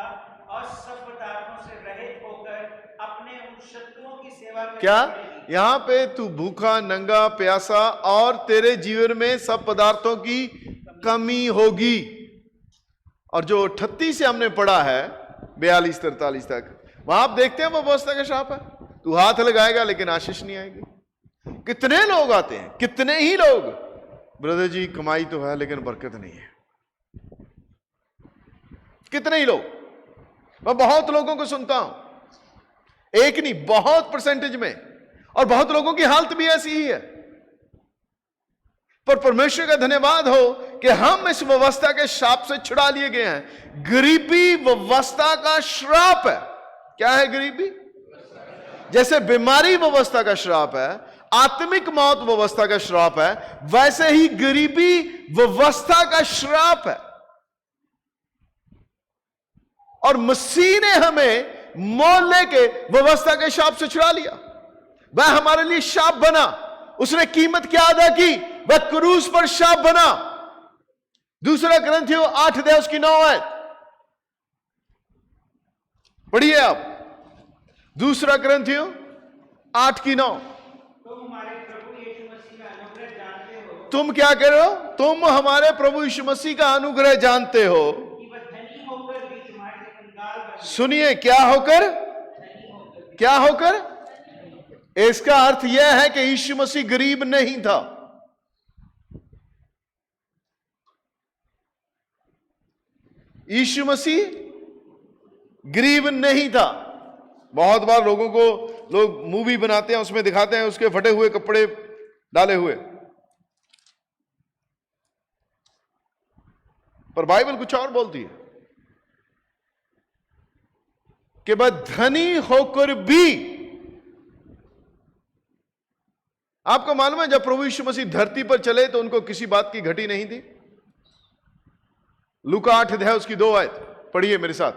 और सब पदार्थों से रहित होकर अपने उन शत्रुओं की सेवा करनी क्या? पड़ेगी। यहां पे तू भूखा, नंगा, प्यासा, और तेरे जीवन में सब पदार्थों की कमी होगी। और जो 38 से हमने पढ़ा है 42-43 तक, वहां आप देखते हैं वो व्यवस्था का श्राप है। तू हाथ लगाएगा लेकिन आशीष नहीं आएगी। कितने लोग आते हैं, कितने ही लोग, ब्रदर जी कमाई तो है लेकिन बरकत नहीं है। कितने ही लोग, मैं बहुत लोगों को सुनता हूं, एक नहीं बहुत परसेंटेज में, और बहुत लोगों की हालत भी ऐसी ही है। पर परमेश्वर का धन्यवाद हो कि हम इस व्यवस्था के श्राप से छुड़ा लिए गए हैं। गरीबी व्यवस्था का श्राप है। क्या है गरीबी? जैसे बीमारी व्यवस्था का श्राप है, आत्मिक मौत व्यवस्था का श्राप है, वैसे ही गरीबी व्यवस्था का श्राप है। और मसीह ने हमें मोल लेके व्यवस्था के श्राप से छुड़ा लिया। वह हमारे लिए श्राप बना। उसने कीमत क्या अदा की? वह क्रूस पर श्राप बना। 2 कुरिन्थियों 8 उसकी 9 आयत पढ़िए आप। 2 कुरिन्थियों 8 की 9। तुम हमारे प्रभु यीशु मसीह का अनुग्रह जानते हो। तुम क्या कह रहे हो? तुम हमारे प्रभु यीशु मसीह का अनुग्रह जानते हो कि वह धनी होकर भी तुम्हारे लिए कंगाल बन गया। सुनिए, क्या होकर? क्या होकर? इसका अर्थ यह है कि यीशु मसीह गरीब नहीं था। यीशु मसीह गरीब नहीं था। बहुत बार लोगों को लोग मूवी बनाते हैं, उसमें दिखाते हैं उसके फटे हुए कपड़े डाले हुए, पर बाइबल कुछ और बोलती है कि वह धनी होकर भी, आपको मालूम है जब प्रभु यीशु मसीह धरती पर चले तो उनको किसी बात की घटी नहीं थी। लूका 8 अध्याय उसकी 2 आयत पढ़िए मेरे साथ,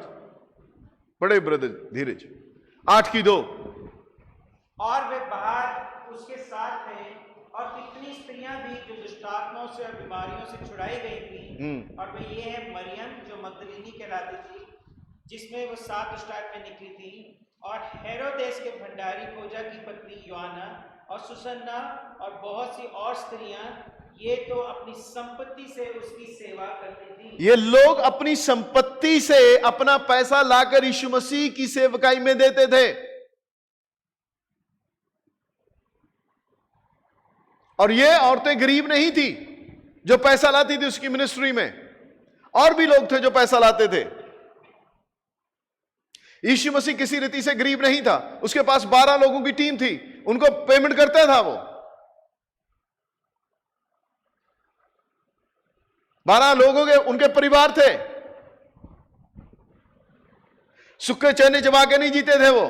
पढ़े ब्रदर धीरज। 8 की 2। और वे बाहर उसके साथ थे, और कितनी स्त्रियां भी जो दुष्टात्माओं से और बीमारियों से छुड़ाई गई थी, और वे ये है मरियम जो मगदलीनी कहलाती थी, जिसमें वो 7 दुष्टात्माएं निकली थी, और हेरोदेस के भंडारी खोजा की पत्नी योआना और सुसन्ना और बहुत सी और स्त्रियां, ये तो अपनी संपत्ति से उसकी सेवा करती थी। ये लोग अपनी संपत्ति से अपना पैसा लाकर यीशु मसीह की सेवकाई में देते थे, और ये औरतें गरीब नहीं थी जो पैसा लाती थी उसकी मिनिस्ट्री में, और भी लोग थे जो पैसा लाते थे। यीशु मसीह किसी रीति से गरीब नहीं था, उसके पास 12 लोगों की टीम थी, उनको पेमेंट करता था वो। 12 लोगों के उनके परिवार थे, सुक्के चने चबा के नहीं जीते थे वो।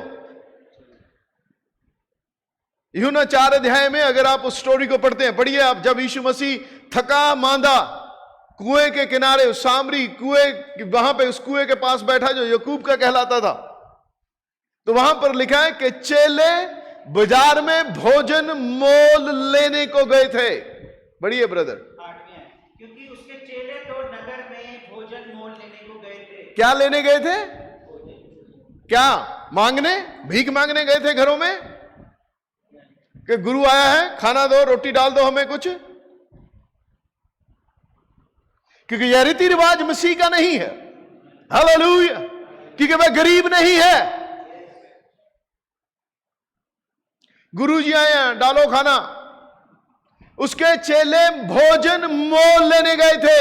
यूहन्ना 4 अध्याय में अगर आप उस स्टोरी को पढ़ते हैं, पढ़िए आप, जब यीशु मसीह थका मांदा कुएं के किनारे, उस सामरी कुएं, वहां पे उस कुएं के पास बैठा जो याकूब का कहलाता था, तो वहां पर लिखा है कि चेले बाजार में भोजन मोल लेने को गए थे। बढ़िए ब्रदर। 8वें, क्योंकि उसके चेले तो नगर में भोजन मोल लेने को गए थे। क्या लेने गए थे? क्या मांगने, भीख मांगने गए थे घरों में कि गुरु आया है, खाना दो, रोटी डाल दो हमें कुछ, क्योंकि यह रीति रिवाज मसीह का नहीं है। हालेलुया। क्योंकि वह गरीब नहीं है। गुरु जी आए हैं, डालो खाना। उसके चेले भोजन मोल लेने गए थे,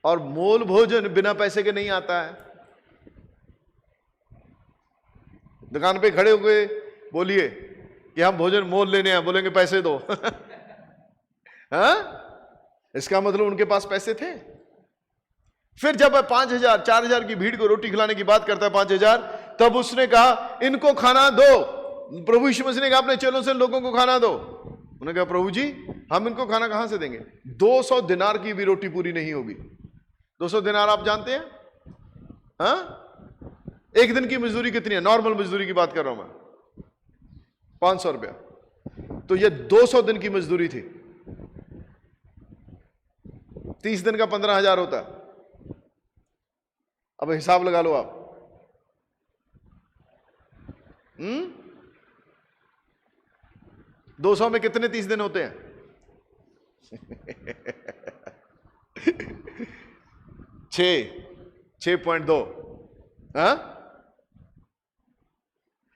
और मोल भोजन बिना पैसे के नहीं आता है। दुकान पे खड़े हुए बोलिए कि हम भोजन मोल लेने हैं, बोलेंगे पैसे दो। हाँ? इसका मतलब उनके पास पैसे थे। फिर जब 5000 4000 की भीड़ को रोटी खिलाने की बात करता है, 5000, तब उसने कहा इनको खाना दो। प्रभु यीशु मसीह ने कहा अपने चेलों से लोगों को खाना दो। उन्होंने कहा प्रभु जी हम इनको खाना कहां से देंगे? 200 दिनार की भी रोटी पूरी नहीं होगी। 200 दिनार आप जानते हैं? हाँ? एक दिन की मजदूरी कितनी है? नॉर्मल मजदूरी की बात कर रहा हूं मैं, 500 रुपया। तो ये 200 दिन की मजदूरी थी। 30 दिन का 15,000 होता है। अब हिसाब लगा लो आप। 200 में कितने 30 दिन होते हैं? 6.2। हाँ?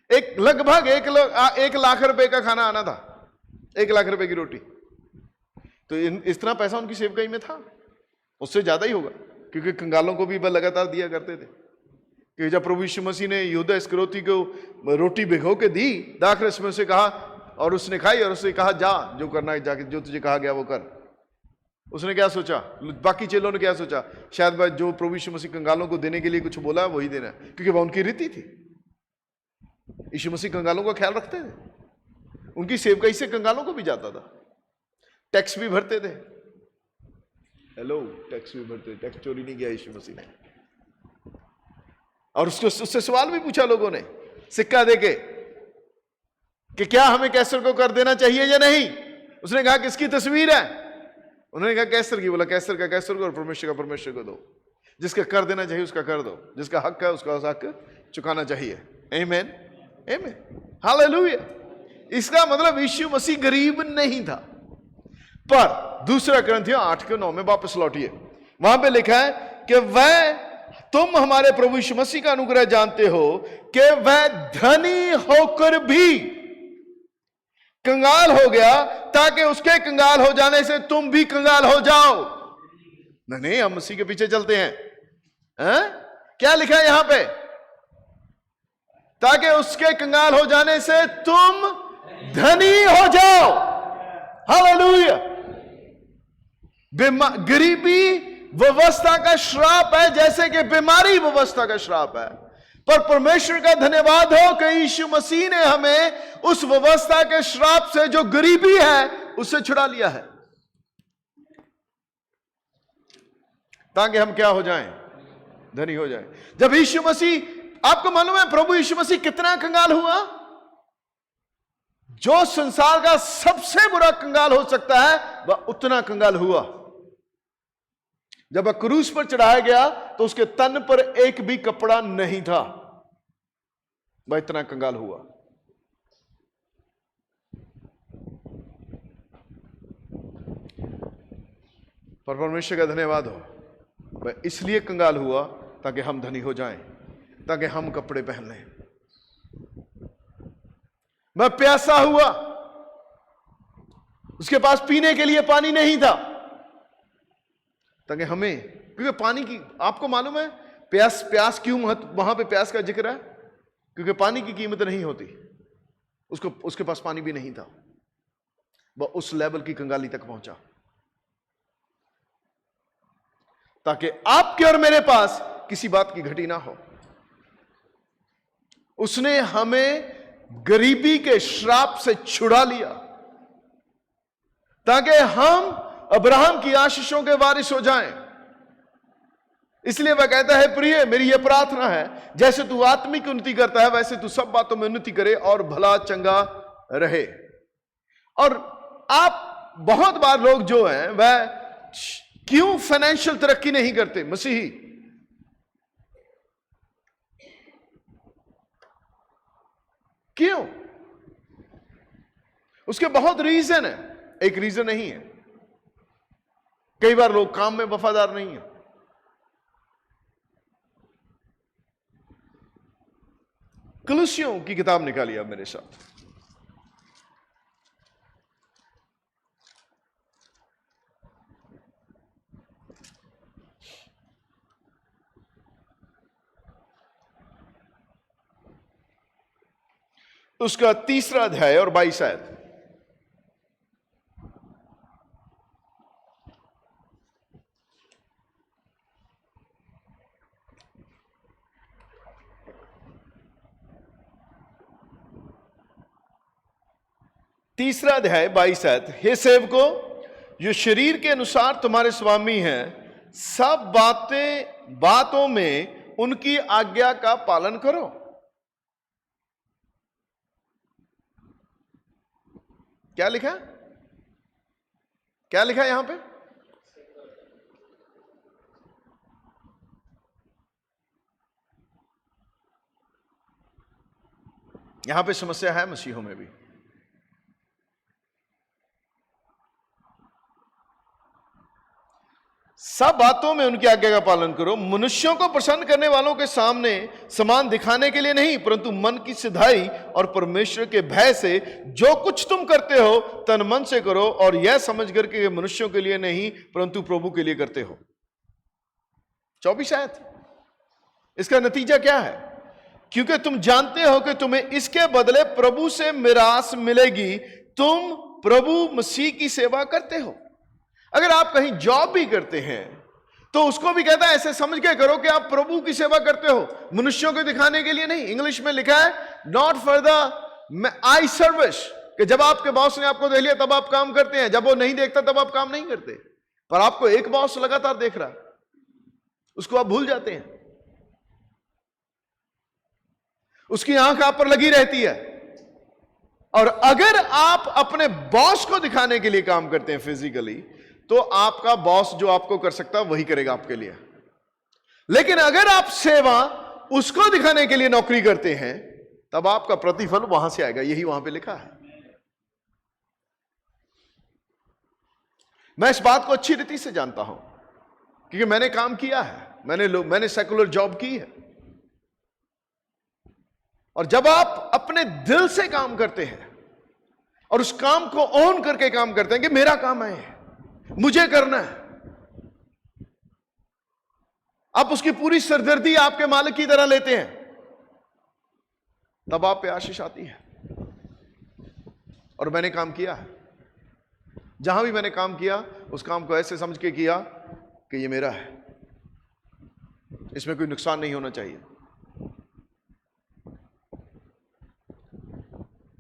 एक लगभग 1 लाख रुपए का खाना आना था, 1 लाख रुपए की रोटी। तो इस तरह पैसा उनकी सेवकाई में था, उससे ज्यादा ही होगा, क्योंकि कंगालों को भी वह लगातार दिया करते थे। कि जब प्रभु यीशु मसीह ने यहूदा इस्करियोती को रोटी भिगो के दी दाखरस में, उसे कहा, और उसने खाई, और उसने कहा जा जो करना है जाके, जो तुझे कहा गया वो कर। उसने क्या सोचा? बाकी चेलों ने क्या सोचा? शायद वह जो प्रभु यीशु मसीह कंगालों को देने के लिए कुछ बोला है वही देना है, क्योंकि वह उनकी रीति थी। यीशु मसीह कंगालों का ख्याल रखते थे, उनकी सेवकाई से कंगालों को भी जाता था, टैक्स भी भरते थे। हेलो, टैक्स भी भरते, टैक्स चोरी नहीं किया यीशु मसीह ने। और उससे सवाल भी पूछा लोगों ने सिक्का देके कि क्या हमें कैसर को कर देना चाहिए या नहीं। उसने कहा किसकी तस्वीर है? उन्होंने कहा कैसर की। बोला कैसर का कैसर को और परमेश्वर का परमेश्वर को दो। जिसका कर देना चाहिए उसका कर दो, जिसका हक है उसका हक चुकाना चाहिए। आमीन, आमीन, हालेलुया। इसका मतलब यीशु मसीह गरीब नहीं था। पर दूसरा कुरिन्थियों 8:9 में वापस लौटिए, वहां पे लिखा है कि वह, तुम हमारे प्रभु यीशु मसीह का अनुग्रह जानते हो कि वह धनी होकर भी कंगाल हो गया, ताकि उसके कंगाल हो जाने से तुम भी कंगाल हो जाओ। नहीं, हम मसीह के पीछे चलते हैं। क्या लिखा है यहां पे? ताकि उसके कंगाल हो जाने से तुम धनी हो जाओ। हालेलुया। गरीबी व्यवस्था का श्राप है, जैसे कि बीमारी व्यवस्था का श्राप है। पर परमेश्वर का धन्यवाद हो कि यीशु मसीह ने हमें उस व्यवस्था के श्राप से, जो गरीबी है, उससे छुड़ा लिया है, ताकि हम क्या हो जाएं? धनी हो जाएं। जब यीशु मसीह, आपको मालूम है प्रभु यीशु मसीह कितना कंगाल हुआ? जो संसार का सबसे बुरा कंगाल हो सकता है, वह उतना कंगाल हुआ। जब वह क्रूस पर चढ़ाया गया तो उसके तन पर एक भी कपड़ा नहीं था, वह इतना कंगाल हुआ। पर परमेश्वर का धन्यवाद हो, वह इसलिए कंगाल हुआ ताकि हम धनी हो जाएं, ताकि हम कपड़े पहन लें। वह प्यासा हुआ, उसके पास पीने के लिए पानी नहीं था, ताकि हमें, क्योंकि पानी की, आपको मालूम है प्यास क्यों वहां पे प्यास का जिक्र है? क्योंकि पानी की कीमत नहीं होती। उसके पास पानी भी नहीं था, वह उस लेवल की कंगाली तक पहुंचा, ताकि आपके और मेरे पास किसी बात की घटी ना हो। उसने हमें गरीबी के श्राप से छुड़ा लिया, ताकि हम अब्राहम की आशीषों के वारिस हो जाएं। इसलिए वह कहता है, प्रिय मेरी यह प्रार्थना है, जैसे तू आत्मिक उन्नति करता है, वैसे तू सब बातों में उन्नति करे और भला चंगा रहे। और आप, बहुत बार लोग जो हैं वह क्यों फाइनेंशियल तरक्की नहीं करते? मसीही क्यों? उसके बहुत रीजन है, एक रीजन नहीं है। कई बार लोग काम में वफादार नहीं है। कलुसियों की किताब निकालिए आप मेरे साथ। उसका 3 अध्याय और 22 आयत। तीसरा अध्याय 22 आयत। हे सेवको, जो शरीर के अनुसार तुम्हारे स्वामी हैं, सब बातों में उनकी आज्ञा का पालन करो। क्या लिखा? क्या लिखा यहां पे? यहां पे समस्या है मसीहों में भी। सब बातों में उनकी आज्ञा का पालन करो, मनुष्यों को प्रसन्न करने वालों के सामने समान दिखाने के लिए नहीं, परंतु मन की सिधाई और परमेश्वर के भय से जो कुछ तुम करते हो तन मन से करो, और यह समझ कर के मनुष्यों के लिए नहीं परंतु प्रभु के लिए करते हो। 24 आयत। इसका नतीजा क्या है? क्योंकि तुम जानते हो कि तुम्हें इसके बदले प्रभु से मिरास मिलेगी, तुम प्रभु मसीह की सेवा करते हो। अगर आप कहीं जॉब भी करते हैं तो उसको भी कहता है ऐसे समझ के करो कि आप प्रभु की सेवा करते हो, मनुष्यों को दिखाने के लिए नहीं। इंग्लिश में लिखा है not for the I service, कि जब आपके बॉस ने आपको देख लिया तब आप काम करते हैं, जब वो नहीं देखता तब आप काम नहीं करते। पर आपको एक बॉस लगातार देख रहा, उसको आप भूल जाते हैं, उसकी आंख आप पर लगी रहती है। और अगर आप अपने बॉस को दिखाने के लिए काम करते हैं फिजिकली, तो आपका बॉस जो आपको कर सकता है वही करेगा आपके लिए। लेकिन अगर आप सेवा उसको दिखाने के लिए नौकरी करते हैं, तब आपका प्रतिफल वहां से आएगा। यही वहां पे लिखा है। मैं इस बात को अच्छी रीति से जानता हूं, क्योंकि मैंने काम किया है, मैंने सेकुलर जॉब की है। और जब आप अपने दिल से काम करते हैं और उस काम को ऑन करके काम करते हैं कि मेरा काम है, मुझे करना है, आप उसकी पूरी सरदर्दी आपके मालिक की तरह लेते हैं, तब आप पे आशीष आती है। और मैंने काम किया है, जहां भी मैंने काम किया उस काम को ऐसे समझ के किया कि ये मेरा है, इसमें कोई नुकसान नहीं होना चाहिए।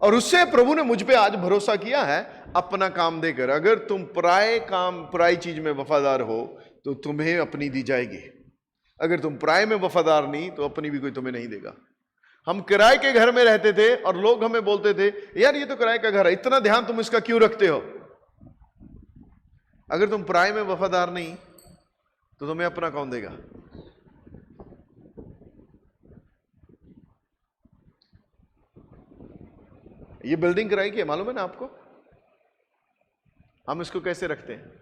और उससे प्रभु ने मुझ पे आज भरोसा किया है अपना काम देकर। अगर तुम पराई चीज में वफादार हो तो तुम्हें अपनी दी जाएगी। अगर तुम पराये में वफादार नहीं तो अपनी भी कोई तुम्हें नहीं देगा। हम किराए के घर में रहते थे और लोग हमें बोलते थे, यार ये तो किराए का घर है, इतना ध्यान तुम इसका क्यों रखते हो? अगर तुम पराये में वफादार नहीं तो तुम्हें अपना कौन देगा? ये बिल्डिंग किराए की है, मालूम है ना आपको? हम इसको कैसे रखते हैं?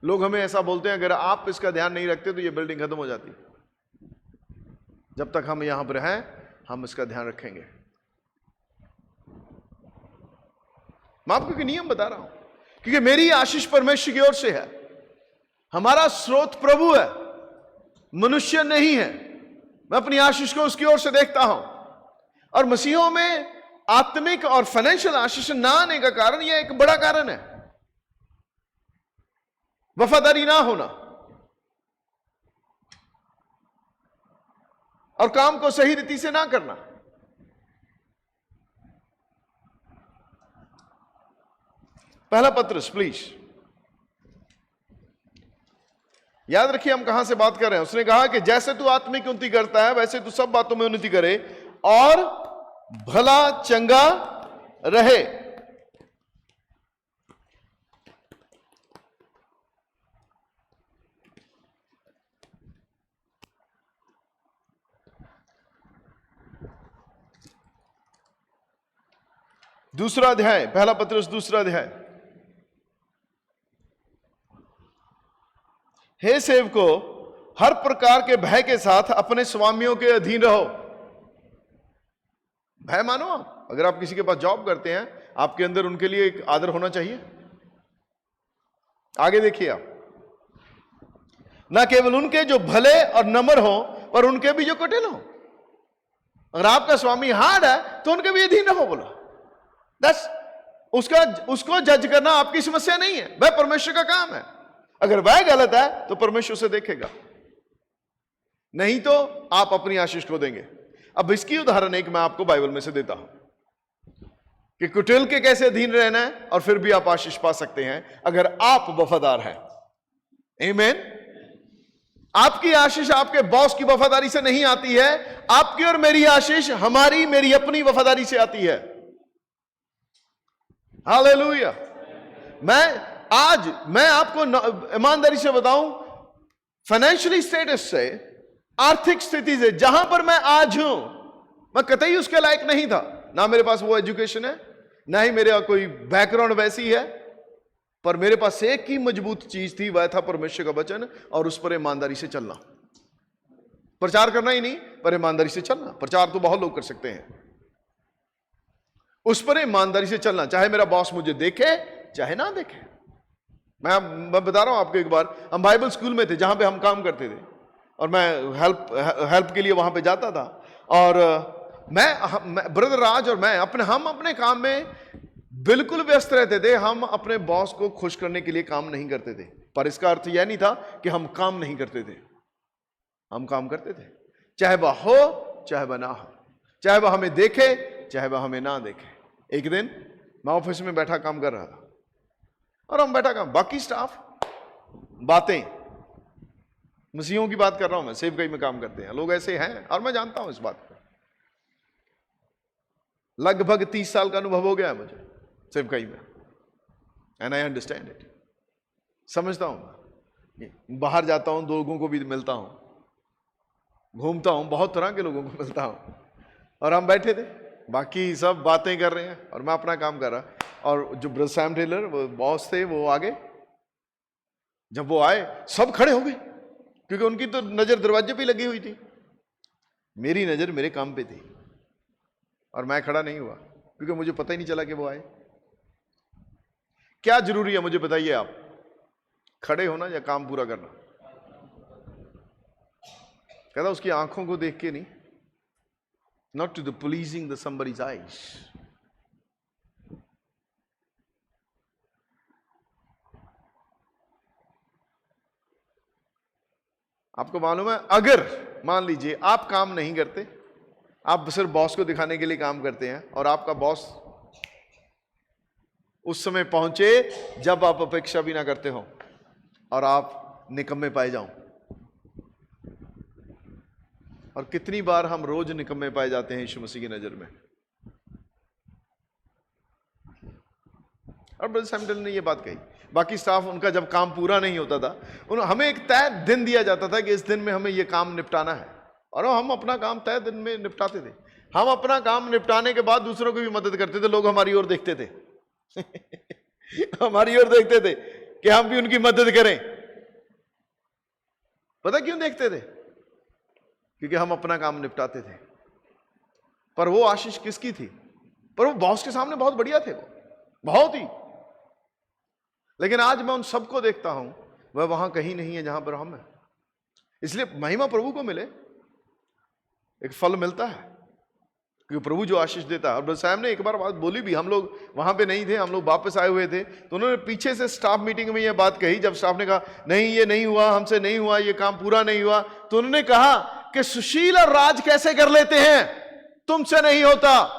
लोग हमें ऐसा बोलते हैं, अगर आप इसका ध्यान नहीं रखते तो ये बिल्डिंग खत्म हो जाती। जब तक हम यहां पर हैं हम इसका ध्यान रखेंगे। मैं आपको एक नियम बता रहा हूं, क्योंकि मेरी आशीष परमेश्वर की ओर से है। हमारा स्रोत प्रभु है, मनुष्य नहीं है। मैं अपनी आशीष को उसकी ओर से देखता हूं। और मसीहों में आत्मिक और फाइनेंशियल आशीष ना आने का कारण, यह एक बड़ा कारण है, वफादारी ना होना और काम को सही रीति से ना करना। पहला पत्रस प्लीज, याद रखिए हम कहां से बात कर रहे हैं। उसने कहा कि जैसे तू आत्मिक उन्नति करता है वैसे तू सब बातों में उन्नति करे और भला चंगा रहे। दूसरा अध्याय, पहला पत्रस दूसरा अध्याय। हे सेवको, हर प्रकार के भय के साथ अपने स्वामियों के अधीन रहो। भय मानो आप, अगर आप किसी के पास जॉब करते हैं आपके अंदर उनके लिए एक आदर होना चाहिए। आगे देखिए आप, ना केवल उनके जो भले और नम्र हो पर उनके भी जो कुटिल हो। अगर आपका स्वामी हार्ड है तो उनके भी अधीन रहो। बोला बस, उसको जज करना आपकी समस्या नहीं है, वह परमेश्वर का काम है। अगर वह गलत है तो परमेश्वर उसे देखेगा, नहीं तो आप अपनी आशीष खो देंगे। अब इसकी उदाहरण एक मैं आपको बाइबल में से देता हूं कि कुटिल के कैसे अधीन रहना है और फिर भी आप आशीष पा सकते हैं अगर आप वफादार हैं। आमीन। आपकी आशीष आपके बॉस की वफादारी से नहीं आती है, आपकी और मेरी आशीष मेरी अपनी वफादारी से आती है। हालेलुया। मैं आपको ईमानदारी से बताऊं, फाइनेंशियली स्टेटस से, आर्थिक स्थिति से, जहां पर मैं आज हूं, मैं कतई उसके लायक नहीं था। ना मेरे पास वो एजुकेशन है, ना ही मेरा कोई बैकग्राउंड वैसी है, पर मेरे पास एक ही मजबूत चीज थी, वह था परमेश्वर का वचन और उस पर ईमानदारी से चलना। प्रचार करना ही नहीं, पर ईमानदारी से चलना। प्रचार तो बहुत लोग कर सकते हैं, उस पर ईमानदारी से चलना, चाहे मेरा बॉस मुझे देखे चाहे ना देखे। मैं बता रहा हूं आपको, एक बार हम बाइबल स्कूल में थे जहां पे हम काम करते थे और मैं हेल्प के लिए वहां पे जाता था। और मैं ब्रदर राज और मैं हम अपने काम में बिल्कुल व्यस्त रहते थे। हम अपने बॉस को खुश करने के लिए काम नहीं करते थे, पर इसका अर्थ यह नहीं था कि हम काम नहीं करते थे। हम काम करते थे, चाहे वह हो चाहे वह ना हो, चाहे वह हमें देखे चाहे वह हमें ना देखे। एक दिन मैं ऑफिस में बैठा काम कर रहा था और हम बैठा काम, बाकी स्टाफ बातें, मसीहों की बात कर रहा हूं मैं, सेवकाई में काम करते हैं लोग ऐसे हैं और मैं जानता हूं इस बात को। लगभग 30 साल का अनुभव हो गया है मुझे सेवकाई में, एंड आई अंडरस्टैंड इट। समझता हूं, बाहर जाता हूं, लोगों को भी मिलता हूं, घूमता हूं, बहुत तरह के लोगों को मिलता हूं। और हम बैठे थे, बाकी सब बातें कर रहे हैं और मैं अपना काम कर रहा। और जो ब्रदर सैम टेलर वो बॉस थे, वो आगे, जब वो आए सब खड़े हो गए, क्योंकि उनकी तो नजर दरवाजे पे लगी हुई थी, मेरी नजर मेरे काम पे थी और मैं खड़ा नहीं हुआ क्योंकि मुझे पता ही नहीं चला कि वो आए। क्या जरूरी है मुझे बताइए आप, खड़े होना या काम पूरा करना? कहता उसकी आंखों को देख के नहीं, not to the pleasing the somebody's eyes. आपको मालूम है, अगर मान लीजिए आप काम नहीं करते, आप सिर्फ बॉस को दिखाने के लिए काम करते हैं, और आपका बॉस उस समय पहुंचे जब आप अपेक्षा भी ना करते हो और आप निकम्मे पाए जाओ। और कितनी बार हम रोज निकम्मे पाए जाते हैं यीशु मसीह की नजर में। और ब्रदर सैमुअल ने ये बात कही, बाकी स्टाफ उनका जब काम पूरा नहीं होता था, हमें एक तय दिन दिया जाता था कि इस दिन में हमें ये काम निपटाना है, और हम अपना काम तय दिन में निपटाते थे। हम अपना काम निपटाने के बाद दूसरों को भी मदद करते थे। लोग हमारी ओर देखते थे हमारी ओर देखते थे कि हम भी उनकी मदद करें। पता क्यों देखते थे? क्योंकि हम अपना काम निपटाते थे। पर वो आशीष किसकी थी? पर वो बॉस के सामने बहुत बढ़िया थे, वो बहुत ही। लेकिन आज मैं उन सबको देखता हूं, वह वहां कहीं नहीं है जहां पर हम हैं। इसलिए महिमा प्रभु को मिले, एक फल मिलता है, क्योंकि प्रभु जो आशीष देता है। और ब्रदर साहब ने एक बार बात बोली भी, हम लोग वहां पे नहीं थे, हम लोग वापस आए हुए थे, तो उन्होंने पीछे से स्टाफ मीटिंग में यह बात कही। जब स्टाफ ने कहा नहीं ये नहीं हुआ, हमसे नहीं हुआ, ये काम पूरा नहीं हुआ, तो उन्होंने कहा कि सुशील और राज कैसे कर लेते हैं, तुमसे नहीं होता।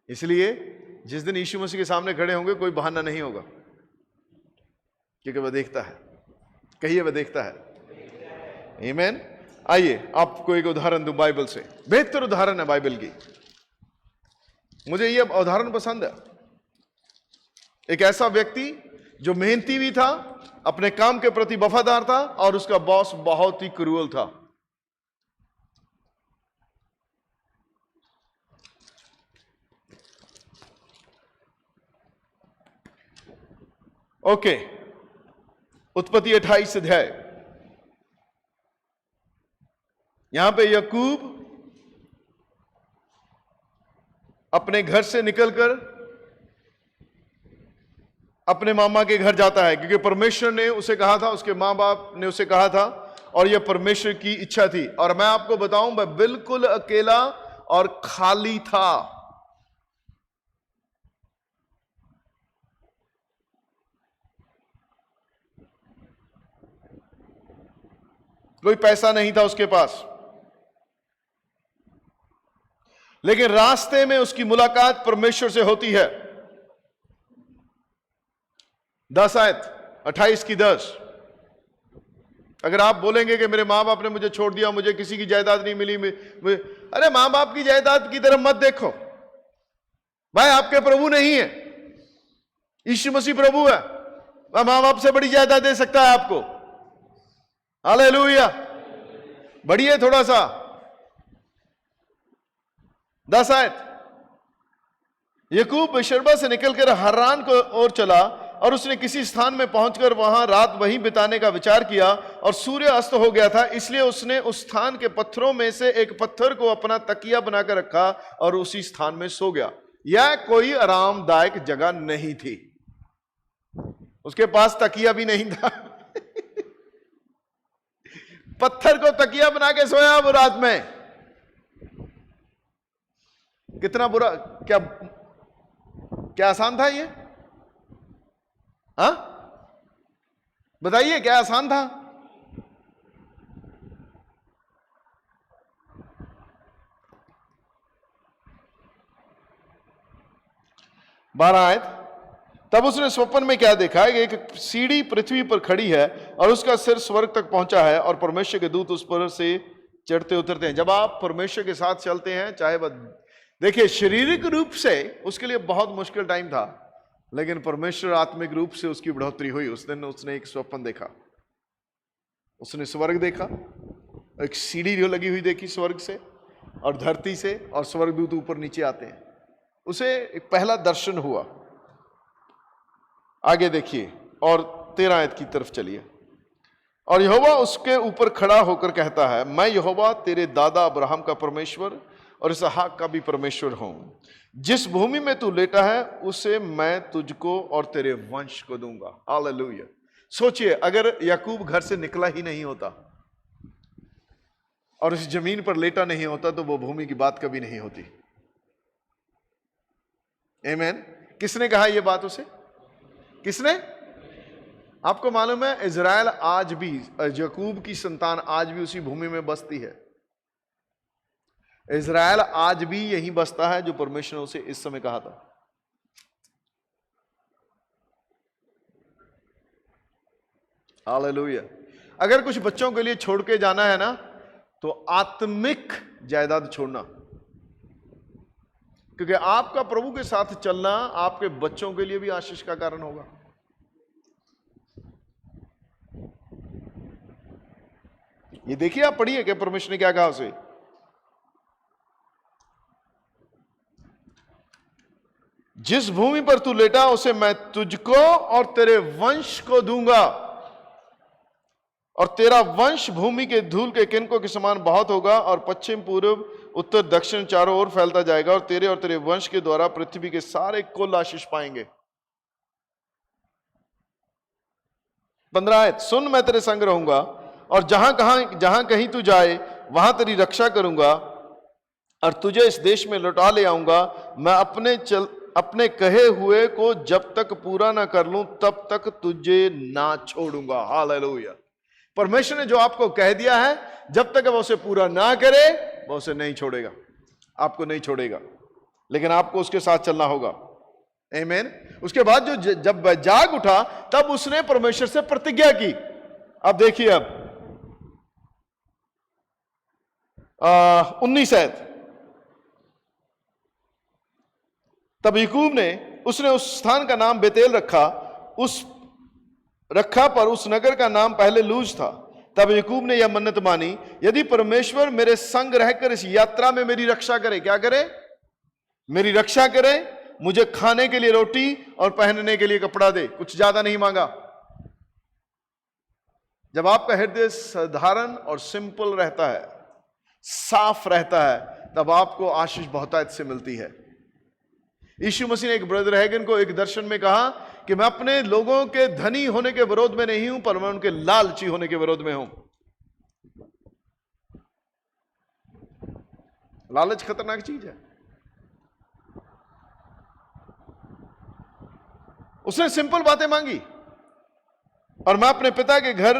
इसलिए जिस दिन यीशु मसीह के सामने खड़े होंगे, कोई बहाना नहीं होगा, क्योंकि वह देखता है। कहिए वह देखता है। आमीन। आइए आपको एक उदाहरण दूं बाइबल से, बेहतर उदाहरण है बाइबल की। मुझे यह उदाहरण पसंद है। एक ऐसा व्यक्ति जो मेहनती भी था, अपने काम के प्रति वफादार था, और उसका बॉस बहुत ही क्रूअल था। ओके, उत्पत्ति 28 अध्याय। यहां पे याकूब अपने घर से निकलकर अपने मामा के घर जाता है, क्योंकि परमेश्वर ने उसे कहा था, उसके मां बाप ने उसे कहा था, और यह परमेश्वर की इच्छा थी। और मैं आपको बताऊं, मैं बिल्कुल अकेला और खाली था। कोई पैसा नहीं था उसके पास। लेकिन रास्ते में उसकी मुलाकात परमेश्वर से होती है। 10 आयत 28 की 10। अगर आप बोलेंगे कि मेरे मां बाप ने मुझे छोड़ दिया, मुझे किसी की जायदाद नहीं मिली, अरे मां बाप की जायदाद की तरफ मत देखो भाई, आपके प्रभु नहीं है, यीशु मसीह प्रभु है। वह मां बाप से बड़ी जायदाद दे सकता है आपको। हालेलुया। बढ़िए थोड़ा सा। 10 आयत। याकूब बेशर्बा से निकलकर हरान को ओर चला, और उसने किसी स्थान में पहुंचकर वहां रात वहीं बिताने का विचार किया, और सूर्य अस्त हो गया था, इसलिए उसने उस स्थान के पत्थरों में से एक पत्थर को अपना तकिया बनाकर रखा और उसी स्थान में सो गया। यह कोई आरामदायक जगह नहीं थी, उसके पास तकिया भी नहीं था पत्थर को तकिया बना के सोया वो रात में। कितना बुरा, क्या आसान था ये? हाँ बताइए, क्या आसान था? बारह आयत। तब उसने स्वप्न में क्या देखा? एक सीढ़ी पृथ्वी पर खड़ी है और उसका सिर स्वर्ग तक पहुंचा है, और परमेश्वर के दूत उस पर से चढ़ते उतरते हैं। जब आप परमेश्वर के साथ चलते हैं, चाहे वह, देखिए शारीरिक रूप से उसके लिए बहुत मुश्किल टाइम था, लेकिन परमेश्वर आत्मिक रूप से उसकी बढ़ोतरी हुई। उस दिन उसने एक स्वप्न देखा, उसने स्वर्ग देखा, एक सीढ़ी जो लगी हुई देखी स्वर्ग से और धरती से, और स्वर्गदूत ऊपर नीचे आते हैं। उसे एक पहला दर्शन हुआ। आगे देखिए और 13 आयत की तरफ चलिए। और यहोवा उसके ऊपर खड़ा होकर कहता है, मैं यहोवा तेरे दादा अब्राहम का परमेश्वर और इसहाक का भी परमेश्वर हूं। जिस भूमि में तू लेटा है उसे मैं तुझको और तेरे वंश को दूंगा। हालेलुया। सोचिए, अगर याकूब घर से निकला ही नहीं होता और इस जमीन पर लेटा नहीं होता तो वो भूमि की बात कभी नहीं होती। आमीन। किसने कहा यह बात उसे? किसने? आपको मालूम है, इजराइल आज भी, याकूब की संतान आज भी उसी भूमि में बसती है। इजराइल आज भी यही बसता है जो परमेश्वर ने उसे इस समय कहा था। हालेलुया। अगर कुछ बच्चों के लिए छोड़ के जाना है ना, तो आत्मिक जायदाद छोड़ना, क्योंकि आपका प्रभु के साथ चलना आपके बच्चों के लिए भी आशीष का कारण होगा। ये देखिए, आप पढ़िए कि परमेश्वर ने क्या कहा उसे। जिस भूमि पर तू लेटा उसे मैं तुझको और तेरे वंश को दूंगा, और तेरा वंश भूमि के धूल के किनकों के समान बहुत होगा, और पश्चिम पूर्व उत्तर दक्षिण चारों ओर फैलता जाएगा, और तेरे वंश के द्वारा पृथ्वी के सारे कुल आशीष पाएंगे। 15 आयत, सुन मैं तेरे संग रहूंगा, और जहां कहीं तू जाए वहां तेरी रक्षा करूंगा, और तुझे इस देश में लौटा ले आऊंगा। मैं अपने कहे हुए को जब तक पूरा ना कर लूं तब तक तुझे ना छोड़ूंगा। हालेलुया। परमेश्वर ने जो आपको कह दिया है, जब तक वो उसे पूरा ना करे वो उसे नहीं छोड़ेगा, आपको नहीं छोड़ेगा, लेकिन आपको उसके साथ चलना होगा। आमीन। उसके बाद जब वह जाग उठा तब उसने परमेश्वर से प्रतिज्ञा की। अब देखिए, अब 19 आयत, तब याकूब ने उसने उस स्थान का नाम बेतेल रखा पर उस नगर का नाम पहले लूज था। तब याकूब ने यह मन्नत मानी, यदि परमेश्वर मेरे संग रहकर इस यात्रा में मेरी रक्षा करे, क्या करे? मेरी रक्षा करे, मुझे खाने के लिए रोटी और पहनने के लिए कपड़ा दे। कुछ ज्यादा नहीं मांगा। जब आपका हृदय साधारण और सिंपल रहता है, साफ रहता है, तब आपको आशीष बहुतायत से मिलती है। यीशु मसीह ने एक ब्रदर हैगन को एक दर्शन में कहा कि मैं अपने लोगों के धनी होने के विरोध में नहीं हूं, पर मैं उनके लालची होने के विरोध में हूं। लालच खतरनाक चीज है। उसने सिंपल बातें मांगी, और मैं अपने पिता के घर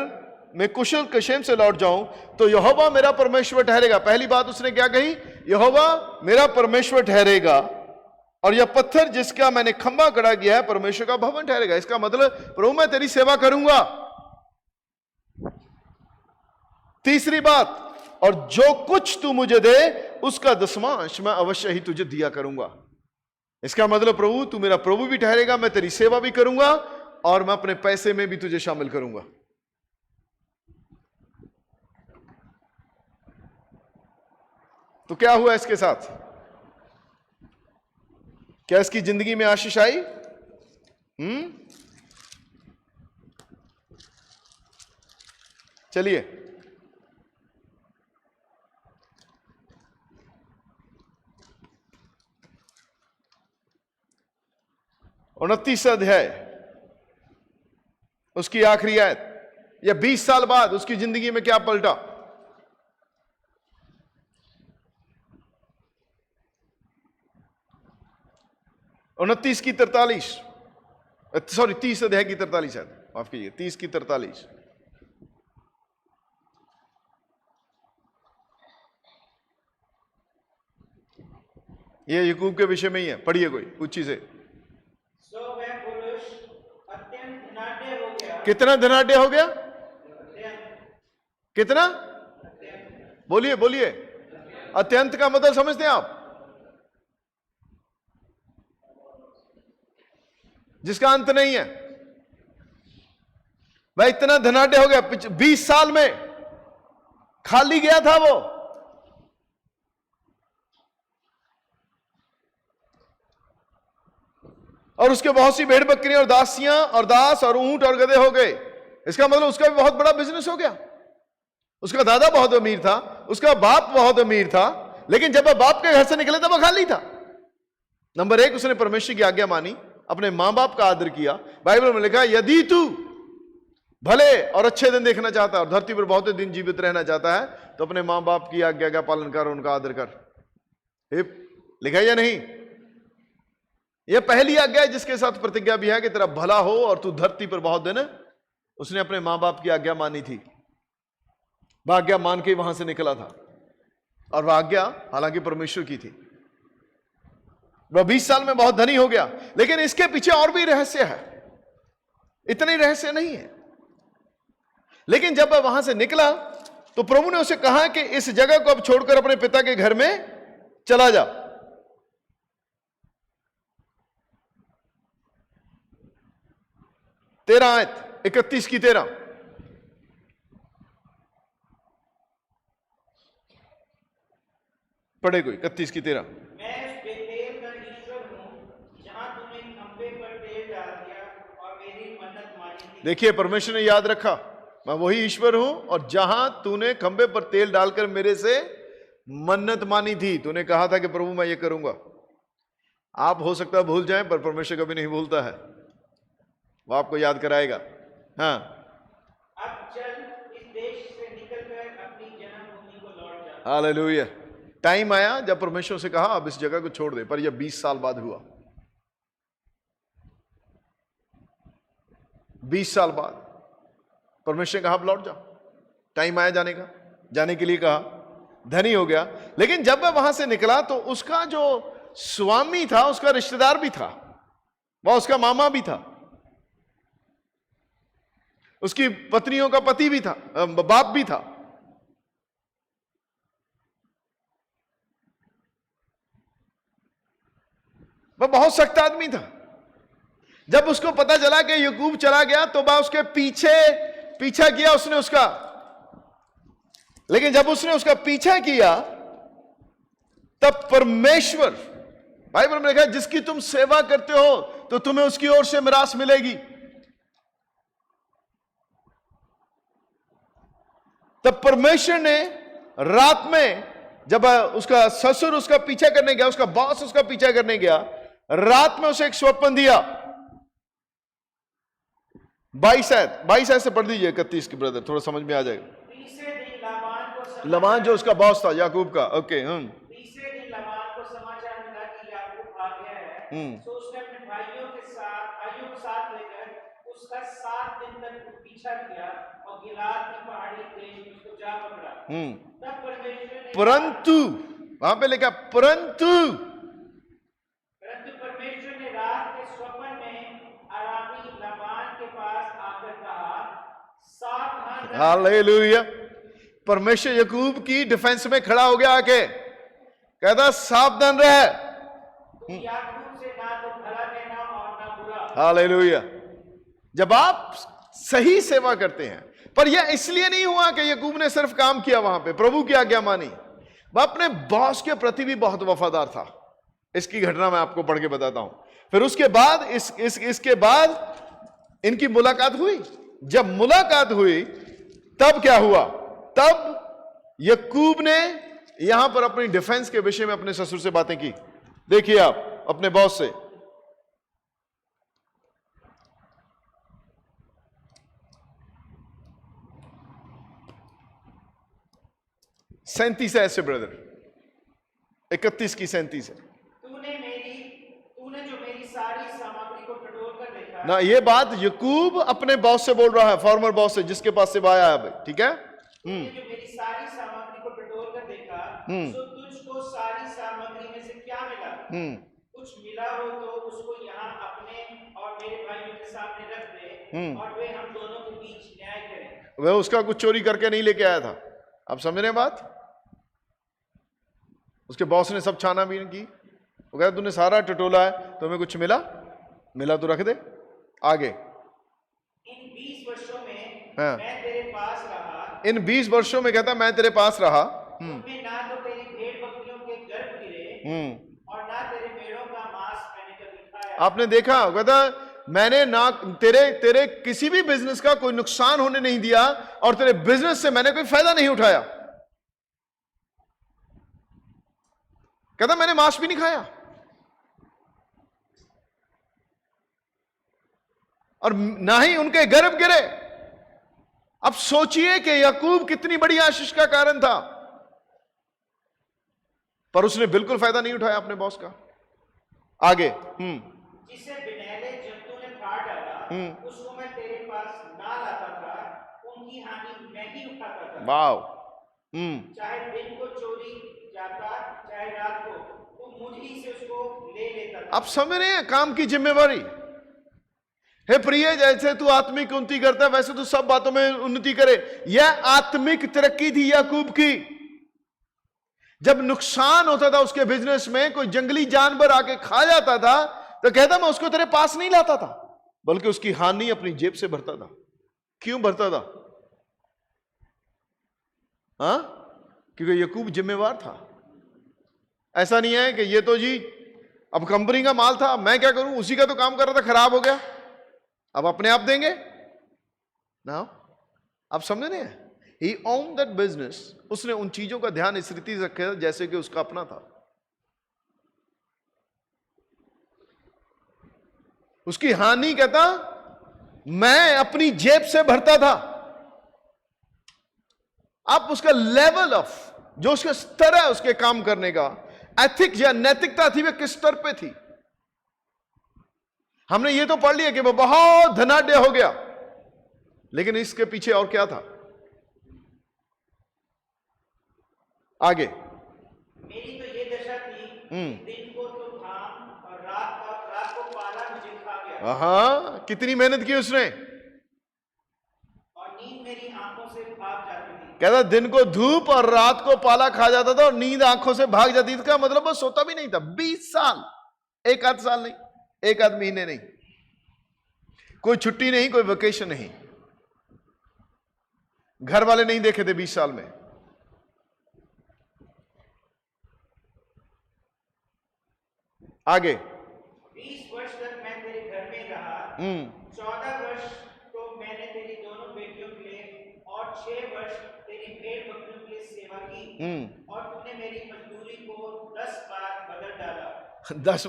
में कुशल क्षेम से लौट जाऊं तो यहोवा मेरा परमेश्वर ठहरेगा। पहली बात उसने क्या कही? यहोवा मेरा परमेश्वर ठहरेगा, और यह पत्थर जिसका मैंने खंभा खड़ा किया है परमेश्वर का भवन ठहरेगा। इसका मतलब, प्रभु मैं तेरी सेवा करूंगा। तीसरी बात, और जो कुछ तू मुझे दे उसका दसमांश मैं अवश्य ही तुझे दिया करूंगा। इसका मतलब, प्रभु तू मेरा प्रभु भी ठहरेगा, मैं तेरी सेवा भी करूंगा, और मैं अपने पैसे में भी तुझे शामिल करूंगा। तो क्या हुआ इसके साथ? क्या इसकी जिंदगी में आशीष आई? चलिए, उनतीस अध्याय उसकी आखिरी आयत, या 20 साल बाद उसकी जिंदगी में क्या पलटा? उनतीस की 43, सॉरी 30 अध्याय की 43 है, माफ कीजिए, 30 की 43। ये याकूब के विषय में ही है, पढ़िए कोई ऊंची से। सो वह पुरुष अत्यंत धनाढ्य हो गया। कितना धनाढ्य हो गया? कितना? बोलिए बोलिए। अत्यंत का मतलब समझते हैं आप? जिसका अंत नहीं है। वह इतना धनाढ्य हो गया, 20 साल में खाली गया था वो। और उसके बहुत सी भेड़ बकरियां और दासियां और दास और ऊंट और गधे हो गए। इसका मतलब उसका भी बहुत बड़ा बिजनेस हो गया। उसका दादा बहुत अमीर था, उसका बाप बहुत अमीर था, लेकिन जब वह बाप के घर से निकले तब वह खाली था। नंबर एक, उसने परमेश्वर की आज्ञा मानी, अपने मां बाप का आदर किया। बाइबल में लिखा, यदि तू भले और अच्छे दिन देखना चाहता है और धरती पर बहुत दिन जीवित रहना चाहता है तो अपने मां बाप की आज्ञा का पालन कर, उनका आदर कर। लिखा है या नहीं? यह पहली आज्ञा है जिसके साथ प्रतिज्ञा भी है कि तेरा भला हो और तू धरती पर बहुत दिन। उसने अपने मां बाप की आज्ञा मानी थी, वह आज्ञा मान के वहां से निकला था, और वह आज्ञा हालांकि परमेश्वर की थी। वह 20 साल में बहुत धनी हो गया, लेकिन इसके पीछे और भी रहस्य है, इतने रहस्य नहीं है। लेकिन जब वह वहां से निकला तो प्रभु ने उसे कहा कि इस जगह को अब छोड़कर अपने पिता के घर में चला जा। तेरह आयत 31 की 13, पढ़े कोई 31 की 13। मैं उस बेतेल का ईश्वर हूं जहां तूने खंभे पर तेल डाल दिया और मेरी मन्नत मानी थी। देखिए, परमेश्वर ने याद रखा, मैं वही ईश्वर हूं और जहां तूने खंभे पर तेल डालकर मेरे से मन्नत मानी थी। तूने कहा था कि प्रभु मैं ये करूंगा। आप हो सकता है भूल जाएं, पर परमेश्वर कभी नहीं भूलता है, वो आपको याद कराएगा। हाँ, अब चल इस देश से निकलकर अपनी जन्मभूमि को लौट जा। हालेलुया। टाइम आया जब परमेश्वर से कहा अब इस जगह को छोड़ दे, पर यह 20 साल बाद हुआ। 20 साल बाद परमेश्वर ने कहा अब लौट जा। टाइम आया जाने का, जाने के लिए कहा, धनी हो गया। लेकिन जब वह वहां से निकला तो उसका जो स्वामी था, उसका रिश्तेदार भी था, वह उसका मामा भी था, उसकी पत्नियों का पति भी था, बाप भी था। वह बहुत सख्त आदमी था। जब उसको पता चला कि याकूब चला गया तो वह उसके पीछा किया उसने उसका। लेकिन जब उसने उसका पीछा किया तब परमेश्वर, बाइबल में लिखा है, जिसकी तुम सेवा करते हो तो तुम्हें उसकी ओर से मिरास मिलेगी। तब परमेश्वर ने रात में, जब उसका ससुर उसका पीछा करने गया, उसका बॉस उसका पीछा करने गया, रात में उसे एक स्वप्न दिया। 22 से पढ़ दीजिए 31 की ब्रदर, थोड़ा समझ में आ जाएगा। तीसरे दिन लाबान लबान जो उसका बॉस था याकूब का, ओके। तीसरे दिन लाबान को समाचार मिला कि याकूब आ गया है। तो उसने अपने भाइयों को साथ लेकर उसका 7 दिन तक पीछा किया और गिलाद की पहाड़ी देश में उसको जा पकड़ा। तब परमेश्वर ने, परंतु वहां पे लिखा परंतु परमेश्वर ने रात के स्वप्न में अरामी लाबान के पास आकर कहा, सावधान रह। हालेलुया। परमेश्वर याकूब की डिफेंस में खड़ा हो गया, आके कहता सावधान रह, याकूब से ना तो भला कहना और ना बुरा। हालेलुया। जब आप सही सेवा करते हैं, पर यह इसलिए नहीं हुआ कि याकूब ने सिर्फ काम किया वहां पे, प्रभु की आज्ञा मानी, वह अपने बॉस के प्रति भी बहुत वफादार था। इसकी घटना मैं आपको पढ़ के बताता हूं। फिर उसके बाद इसके बाद इनकी मुलाकात हुई। जब मुलाकात हुई तब क्या हुआ? तब याकूब ने यहां पर अपनी डिफेंस के विषय में अपने ससुर से बातें की। देखिए आप अपने बॉस से, सैंतीस है ऐसे ब्रदर, 31 की 37 है। तूने जो मेरी सारी सामग्री को टटोल कर देखा ना, ये बात याकूब अपने बॉस से बोल रहा है, फॉर्मर बॉस से, जिसके पास से आया है भाई, ठीक है। तूने जो मेरी सारी सामग्री को टटोल कर देखा, तो तुझको सारी सामग्री में से क्या मिला? कुछ मिला हो तो उसको यहाँ अपने और मेरे भाइयों के सामने रख दे, और वे हम दोनों के बीच न्याय करें। वह उसका कुछ चोरी करके नहीं लेके आया था। आप समझ रहे हैं बात? उसके बॉस ने सब छानाबीन की, वो कहता तूने सारा टटोला है, तुम्हें कुछ मिला तो रख दे। आगे, इन 20 वर्षों में हाँ, मैं तेरे पास रहा। इन 20 वर्षों में कहता मैं तेरे पास रहा। उनमें ना तो तेरी भेड़ बकरियों के गर्भ गिरे और ना तेरे भेड़ों का मांस मैंने कभी खाया। आपने देखा, कहता मैंने ना तेरे किसी भी बिजनेस का कोई नुकसान होने नहीं दिया और तेरे बिजनेस से मैंने कोई फायदा नहीं उठाया। कहता मैंने मांस भी नहीं खाया। और ना ही उनके गर्भ गिरे। अब सोचिए कि याकूब कितनी बड़ी आशीष का कारण था, पर उसने बिल्कुल फायदा नहीं उठाया अपने बॉस का। आगे जिसे बिनैले जंतु ने फाड़ डाला, उसको मैं तेरे पास ना लाता था, उनकी हानि मैं ही उठाता था। वाव। चाहे दिन को चोरी जाता, चाहे रात को, तो मुझ ही से उसको ले लेता था। आप समझ रहे हैं काम की जिम्मेवारी। हे प्रिय, जैसे तू आत्मिक उन्नति करता है वैसे तू सब बातों में उन्नति करे। यह आत्मिक तरक्की थी याकूब की। जब नुकसान होता था उसके बिजनेस में, कोई जंगली जानवर आके खा जाता था, तो कहता मैं उसको तेरे पास नहीं लाता था, बल्कि उसकी हानि अपनी जेब से भरता था। क्यों भरता था? हाँ, क्योंकि याकूब जिम्मेवार था। ऐसा नहीं है कि ये तो जी अब कंपनी का माल था, मैं क्या करूं, उसी का तो काम कर रहा था, खराब हो गया, अब अपने आप देंगे ना। आप समझ रहे हैं? He owned that business. उसने उन चीजों का ध्यान इस रीति से रखा जैसे कि उसका अपना था। उसकी हानि कहता मैं अपनी जेब से भरता था। आप उसका लेवल ऑफ जो उसका स्तर है उसके काम करने का, एथिक्स या नैतिकता थी, वह किस स्तर पे थी। हमने ये तो पढ़ लिया कि वह बहुत धनाढ्य हो गया, लेकिन इसके पीछे और क्या था? आगे मेरी तो ये दशा थी कि दिन को तो घाम और रात को पाला मुझे खा गया। हाँ, कितनी मेहनत की उसने, और नींद मेरी आंखों से भाग जाती थी। कहता दिन को धूप और रात को पाला खा जाता था और नींद आंखों से भाग जाती थी। इसका मतलब वो सोता भी नहीं था 20 साल। एक आध साल नहीं, एक आध महीने नहीं, कोई छुट्टी नहीं, कोई वेकेशन नहीं, घर वाले नहीं देखे थे 20 साल में। आगे 20 वर्ष तक मैं तेरे घर में रहा। 14 वर्ष तो मैंने तेरी दोनों बेटियों के लिए और 6 वर्ष तेरी भेड़ बकरियों के लिए सेवा की। और तूने मेरी मजदूरी को 10 बार बदल डाला। 10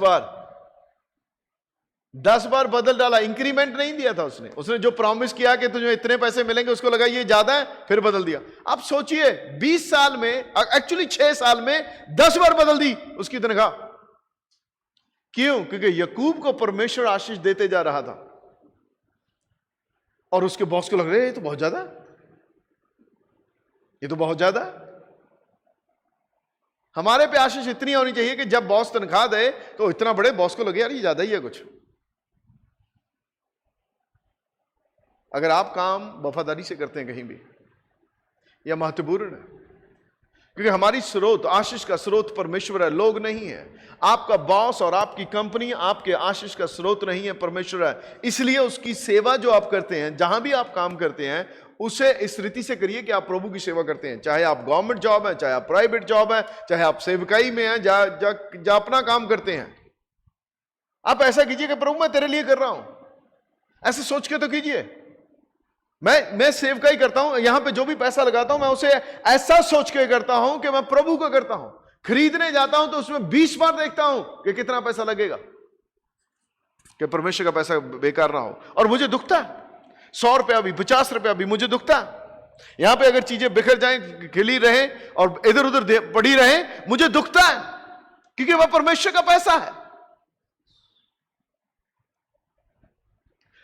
बार बदल डाला। इंक्रीमेंट नहीं दिया था उसने। उसने जो प्रॉमिस किया कि तुझे इतने पैसे मिलेंगे, उसको लगा ये ज्यादा है, फिर बदल दिया। आप सोचिए 20 साल में, एक्चुअली 6 साल में 10 बार बदल दी उसकी तनख्वाह। क्यों? क्योंकि याकूब को परमेश्वर आशीष देते जा रहा था और उसके बॉस को लग रहा है ये तो बहुत ज्यादा, ये तो बहुत ज्यादा। हमारे पे आशीष इतनी होनी चाहिए कि जब बॉस तनख्वाह दे तो इतना बड़े बॉस को लगे यार ये ज्यादा ही है कुछ। अगर आप काम वफादारी से करते हैं कहीं भी, यह महत्वपूर्ण है, क्योंकि हमारी स्रोत, आशीष का स्रोत परमेश्वर है, लोग नहीं है। आपका बॉस और आपकी कंपनी आपके आशीष का स्रोत नहीं है, परमेश्वर है। इसलिए उसकी सेवा जो आप करते हैं, जहां भी आप काम करते हैं, उसे इस रीति से करिए कि आप प्रभु की सेवा करते हैं। चाहे आप गवर्नमेंट जॉब है, चाहे आप प्राइवेट जॉब है, चाहे आप सेवकाई में हैं, जहां अपना काम करते हैं, आप ऐसा कीजिए कि प्रभु मैं तेरे लिए कर रहा हूं। ऐसे सोच के तो कीजिए। मैं सेवकाई करता हूं, यहां पे जो भी पैसा लगाता हूं मैं उसे ऐसा सोच के करता हूं कि मैं प्रभु का करता हूं। खरीदने जाता हूं तो उसमें 20 बार देखता हूं कि कितना पैसा लगेगा, कि परमेश्वर का पैसा बेकार ना हो। और मुझे दुखता है, 100 रुपया भी, 50 रुपया भी मुझे दुखता है। यहां पे अगर चीजें बिखर जाएं, खिली रहे और इधर उधर पड़ी रहे, मुझे दुखता है, क्योंकि वह परमेश्वर का पैसा है,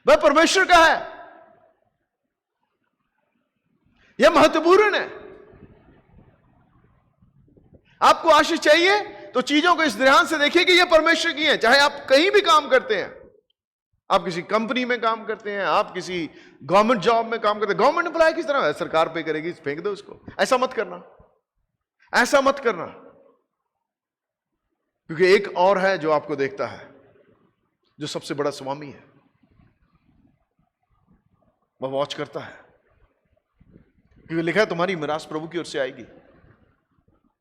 वह परमेश्वर का है। यह महत्वपूर्ण है। आपको आशीष चाहिए तो चीजों को इस ध्यान से देखिए कि यह परमेश्वर की है। चाहे आप कहीं भी काम करते हैं, आप किसी कंपनी में काम करते हैं, आप किसी गवर्नमेंट जॉब में काम करते हैं, गवर्नमेंट एम्प्लॉय किस तरह है, सरकार पे करेगी, फेंक दो उसको। ऐसा मत करना, ऐसा मत करना, क्योंकि एक और है जो आपको देखता है, जो सबसे बड़ा स्वामी है, वह वॉच करता है, क्योंकि लिखा है तुम्हारी मिरास प्रभु की ओर से आएगी।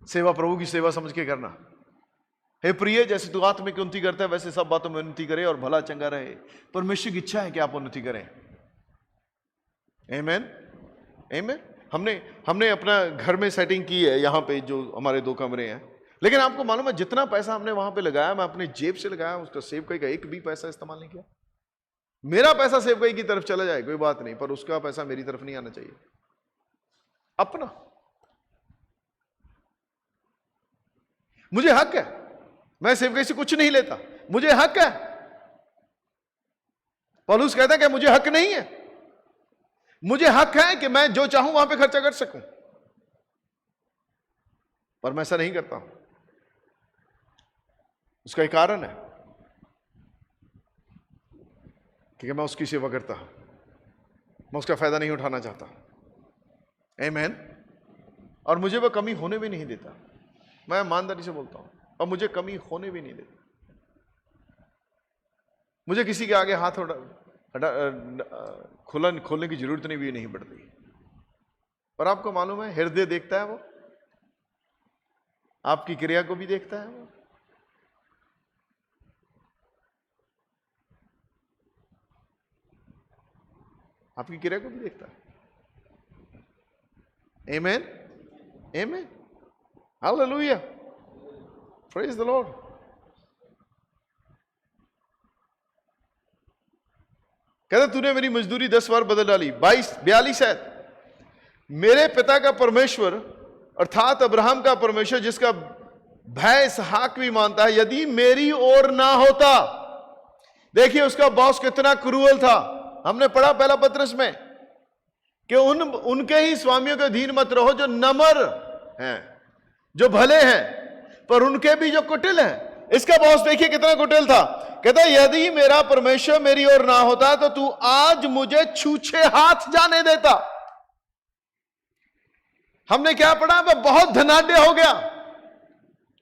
सेवा प्रभु की सेवा समझ के करना। हे प्रिय, जैसे तू आत्मिक उन्नति करता है वैसे सब बातों में उन्नति करे और भला चंगा रहे। परमेश्वर की इच्छा है कि आप उन्नति करें। आमीन, आमीन। हमने अपना घर में सेटिंग की है, यहां पे जो हमारे 2 कमरे हैं, लेकिन आपको मालूम है जितना पैसा हमने वहां पे लगाया, मैं अपनी जेब से लगाया, उसका सेवकाई का एक भी पैसा इस्तेमाल नहीं किया। मेरा पैसा सेवकाई की तरफ चला जाए कोई बात नहीं, पर उसका पैसा मेरी तरफ नहीं आना चाहिए, अपना। मुझे हक है, मैं सेवकाई से कुछ नहीं लेता, मुझे हक है। पौलुस कहता है कि मुझे हक नहीं है, मुझे हक है कि मैं जो चाहूं वहां पे खर्चा कर सकूं, पर मैं ऐसा नहीं करता हूं। उसका एक कारण है, क्योंकि मैं उसकी सेवा करता हूं, मैं उसका फायदा नहीं उठाना चाहता। आमीन। और मुझे वह कमी होने भी नहीं देता, मैं ईमानदारी से बोलता हूं, और मुझे कमी होने भी नहीं देता। मुझे किसी के आगे हाथ खोलने की जरूरत नहीं भी नहीं पड़ती। पर आपको मालूम है, हृदय देखता है, वो आपकी क्रिया को भी देखता है। वो आपकी क्रिया को भी देखता है। आमीन, आमीन, हालेलुया, प्रेज द लॉर्ड। कहता तूने मेरी मजदूरी 10 बार बदल डाली। 42 है। मेरे पिता का परमेश्वर अर्थात अब्राहम का परमेश्वर, जिसका भय इसहाक भी मानता है, यदि मेरी ओर ना होता। देखिए उसका बॉस कितना क्रूअल था। हमने पढ़ा पहला पत्रस में कि उनके ही स्वामियों के अधीन मत रहो जो नम्र हैं, जो भले हैं, पर उनके भी जो कुटिल हैं। इसका बॉस देखिए कितना कुटिल था। कहता यदि मेरा परमेश्वर मेरी ओर ना होता तो तू आज मुझे छूछे हाथ जाने देता। हमने क्या पढ़ा, वह बहुत धनाढ्य हो गया,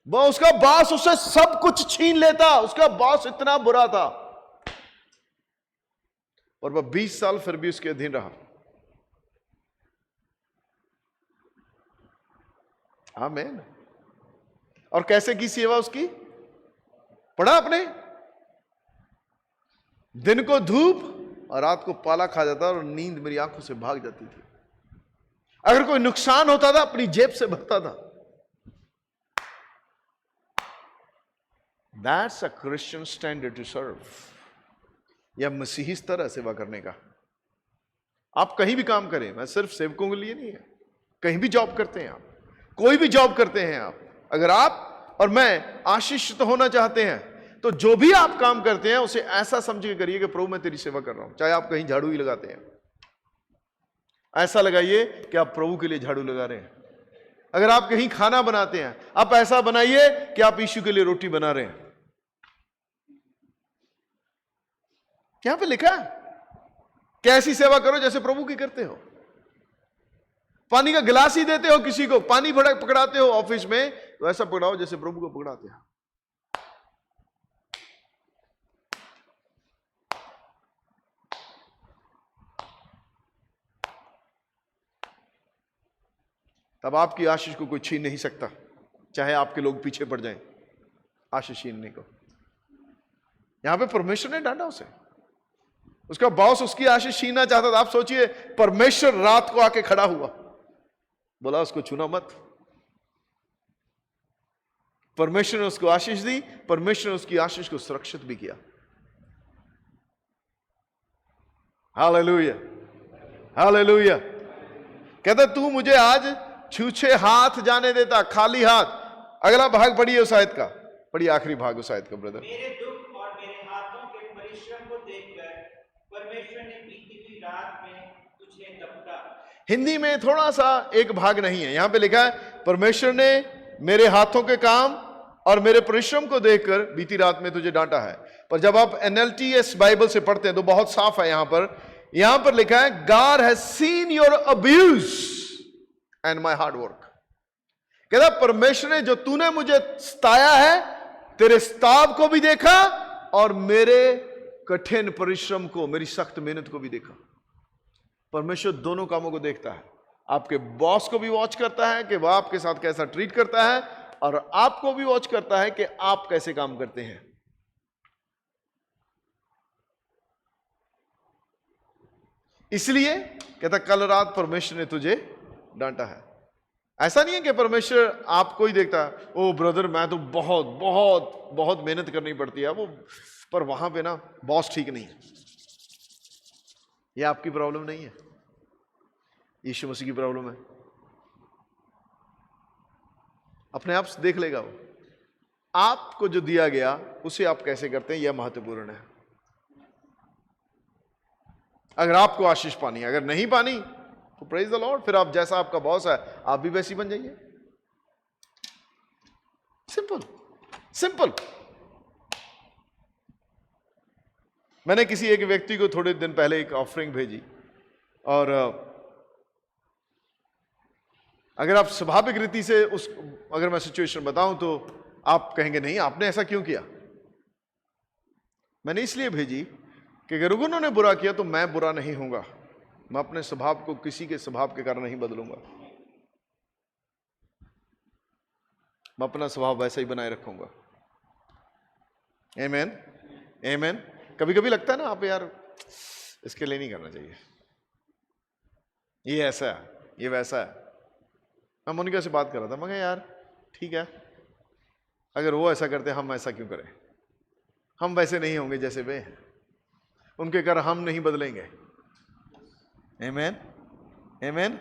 वह उसका बॉस उससे सब कुछ छीन लेता। उसका बॉस इतना बुरा था, और वह 20 साल फिर भी उसके अधीन रहा। आमीन। और कैसे की सेवा उसकी पढ़ा आपने, दिन को धूप और रात को पाला खा जाता, और नींद मेरी आंखों से भाग जाती थी। अगर कोई नुकसान होता था अपनी जेब से भरता था। That's a Christian standard to serve. यह मसीही स्तर है सेवा करने का। आप कहीं भी काम करें, मैं सिर्फ सेवकों के लिए नहीं है, कहीं भी जॉब करते हैं आप, कोई भी जॉब करते हैं आप, अगर आप और मैं आशीषित होना चाहते हैं तो जो भी आप काम करते हैं उसे ऐसा समझ के करिए कि प्रभु मैं तेरी सेवा कर रहा हूं। चाहे आप कहीं झाड़ू ही लगाते हैं, ऐसा लगाइए कि आप प्रभु के लिए झाड़ू लगा रहे हैं। अगर आप कहीं खाना बनाते हैं, आप ऐसा बनाइए कि आप यीशु के लिए रोटी बना रहे हैं। यहां पे लिखा है कि ऐसी सेवा करो जैसे प्रभु की करते हो। पानी का गिलास ही देते हो किसी को, पानी पकड़ाते हो ऑफिस में, तो ऐसा पकड़ाओ जैसे प्रभु को पकड़ाते हो। तब आपकी आशीष को कोई छीन नहीं सकता, चाहे आपके लोग पीछे पड़ जाएं आशीष छीनने को। यहां पे परमेश्वर ने डांटा उसे, उसका बॉस उसकी आशीष छीनना चाहता था। आप सोचिए, परमेश्वर रात को आके खड़ा हुआ, बोला उसको छूना मत। परमेश्वर ने उसको आशीष दी, परमेश्वर ने उसकी आशीष को सुरक्षित भी किया। Hallelujah, hallelujah. कहता तू मुझे आज छूछे हाथ जाने देता, खाली हाथ। अगला भाग पढ़िए उस आयत का, पढ़िए आखिरी भाग उस आयत का ब्रदर। मेरे दुख और मेरे हाथों के परिश्रम को देखकर परमेश्वर ने बीती हुई रात में तुझे दबका। हिंदी में थोड़ा सा एक भाग नहीं है, यहां पे लिखा है परमेश्वर ने मेरे हाथों के काम और मेरे परिश्रम को देखकर बीती रात में तुझे डांटा है। पर जब आप NLTS बाइबल से पढ़ते हैं तो बहुत साफ है। यहां पर लिखा है God has seen your abuse and my hard work। कहता परमेश्वर ने जो तूने मुझे सताया है, तेरे स्ताव को भी देखा और मेरे कठिन परिश्रम को, मेरी सख्त मेहनत को भी देखा। परमेश्वर दोनों कामों को देखता है। आपके बॉस को भी वॉच करता है कि वह आपके साथ कैसा ट्रीट करता है, और आपको भी वॉच करता है कि आप कैसे काम करते हैं। इसलिए कहता कल रात परमेश्वर ने तुझे डांटा है। ऐसा नहीं है कि परमेश्वर आपको ही देखता है, ओ ब्रदर मैं तो बहुत बहुत बहुत मेहनत करनी पड़ती है वो, पर वहां पे ना बॉस ठीक नहीं है। ये आपकी प्रॉब्लम नहीं है, यीशु मसीह की प्रॉब्लम है। अपने आप से देख लेगा वो। आपको जो दिया गया उसे आप कैसे करते हैं, यह महत्वपूर्ण है। अगर आपको आशीष पानी है, अगर नहीं पानी तो प्रेज द लॉर्ड, फिर आप जैसा आपका बॉस है आप भी वैसी बन जाइए। Simple simple. मैंने किसी एक व्यक्ति को थोड़े दिन पहले एक ऑफरिंग भेजी, और अगर आप स्वाभाविक रीति से उस अगर मैं सिचुएशन बताऊं तो आप कहेंगे नहीं आपने ऐसा क्यों किया। मैंने इसलिए भेजी कि अगर उन्होंने बुरा किया तो मैं बुरा नहीं होऊंगा, मैं अपने स्वभाव को किसी के स्वभाव के कारण नहीं बदलूंगा, मैं अपना स्वभाव वैसा ही बनाए रखूंगा। आमीन आमीन। कभी कभी लगता है ना आप यार इसके लिए नहीं करना चाहिए, ये ऐसा है ये वैसा है। मैं मोनिका से बात कर रहा था, मैं कहा यार ठीक है, अगर वो ऐसा करते हम ऐसा क्यों करें, हम वैसे नहीं होंगे जैसे वे हैं, उनके कारण हम नहीं बदलेंगे। आमीन आमीन।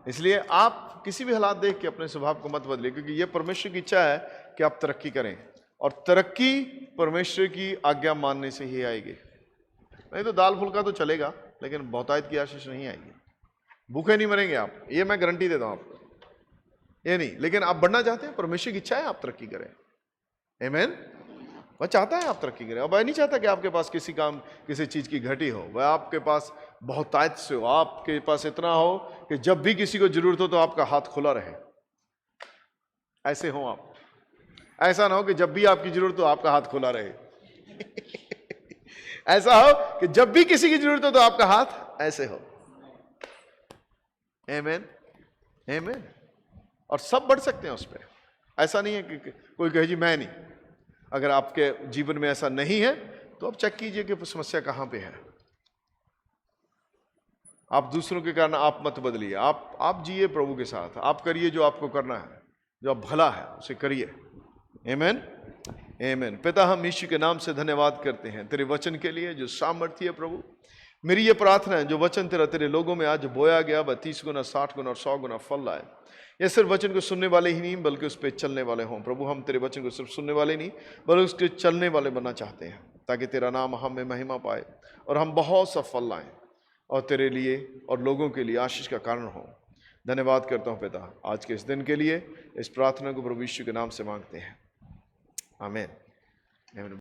इसलिए आप किसी भी हालात देख के अपने स्वभाव को मत बदलिए, क्योंकि यह परमेश्वर की इच्छा है कि आप तरक्की करें, और तरक्की परमेश्वर की आज्ञा मानने से ही आएगी। नहीं तो दाल फुल्का तो चलेगा, लेकिन बहुतायत की आशीष नहीं आएगी। भूखे नहीं मरेंगे आप, ये मैं गारंटी देता हूं आपको, ये नहीं। लेकिन आप बढ़ना चाहते हैं, परमेश्वर की इच्छा है आप तरक्की करें। आमीन। वह चाहता है आप तरक्की करें, और वह नहीं चाहता कि आपके पास किसी काम किसी चीज की घटी हो, वह आपके पास बहुतायत से हो, आपके पास इतना हो कि जब भी किसी को जरूरत हो तो आपका हाथ खुला रहे। ऐसे हो आप, ऐसा ना हो कि जब भी आपकी जरूरत हो आपका हाथ खुला रहे। ऐसा हो कि जब भी किसी की जरूरत हो तो आपका हाथ ऐसे हो। आमीन आमीन। और सब बढ़ सकते हैं उस पर, ऐसा नहीं है कि कोई कहे जी मैं नहीं। अगर आपके जीवन में ऐसा नहीं है तो आप चेक कीजिए कि समस्या कहां पे है। आप दूसरों के कारण आप मत बदलिए, आप जिए प्रभु के साथ, आप करिए जो आपको करना है, जो आप भला है उसे करिए। आमीन आमीन। पिता हम यीशु के नाम से धन्यवाद करते हैं तेरे वचन के लिए जो सामर्थ्य है प्रभु। मेरी ये प्रार्थना है जो वचन तेरे लोगों में आज बोया गया वह 30 गुना 60 गुना और 100 गुना फल लाए। ये सिर्फ वचन को सुनने वाले ही नहीं बल्कि उस पर चलने वाले हों प्रभु। हम तेरे वचन को सिर्फ सुनने वाले नहीं बल्कि उसके चलने वाले बनना चाहते हैं, ताकि तेरा नाम हम में महिमा पाए और हम बहुत सा फल लाएं और तेरे लिए और लोगों के लिए आशीष का कारण हो। धन्यवाद करता हूँ पिता आज के इस दिन के लिए। इस प्रार्थना को प्रभु यीशु के नाम से मांगते हैं, आमीन।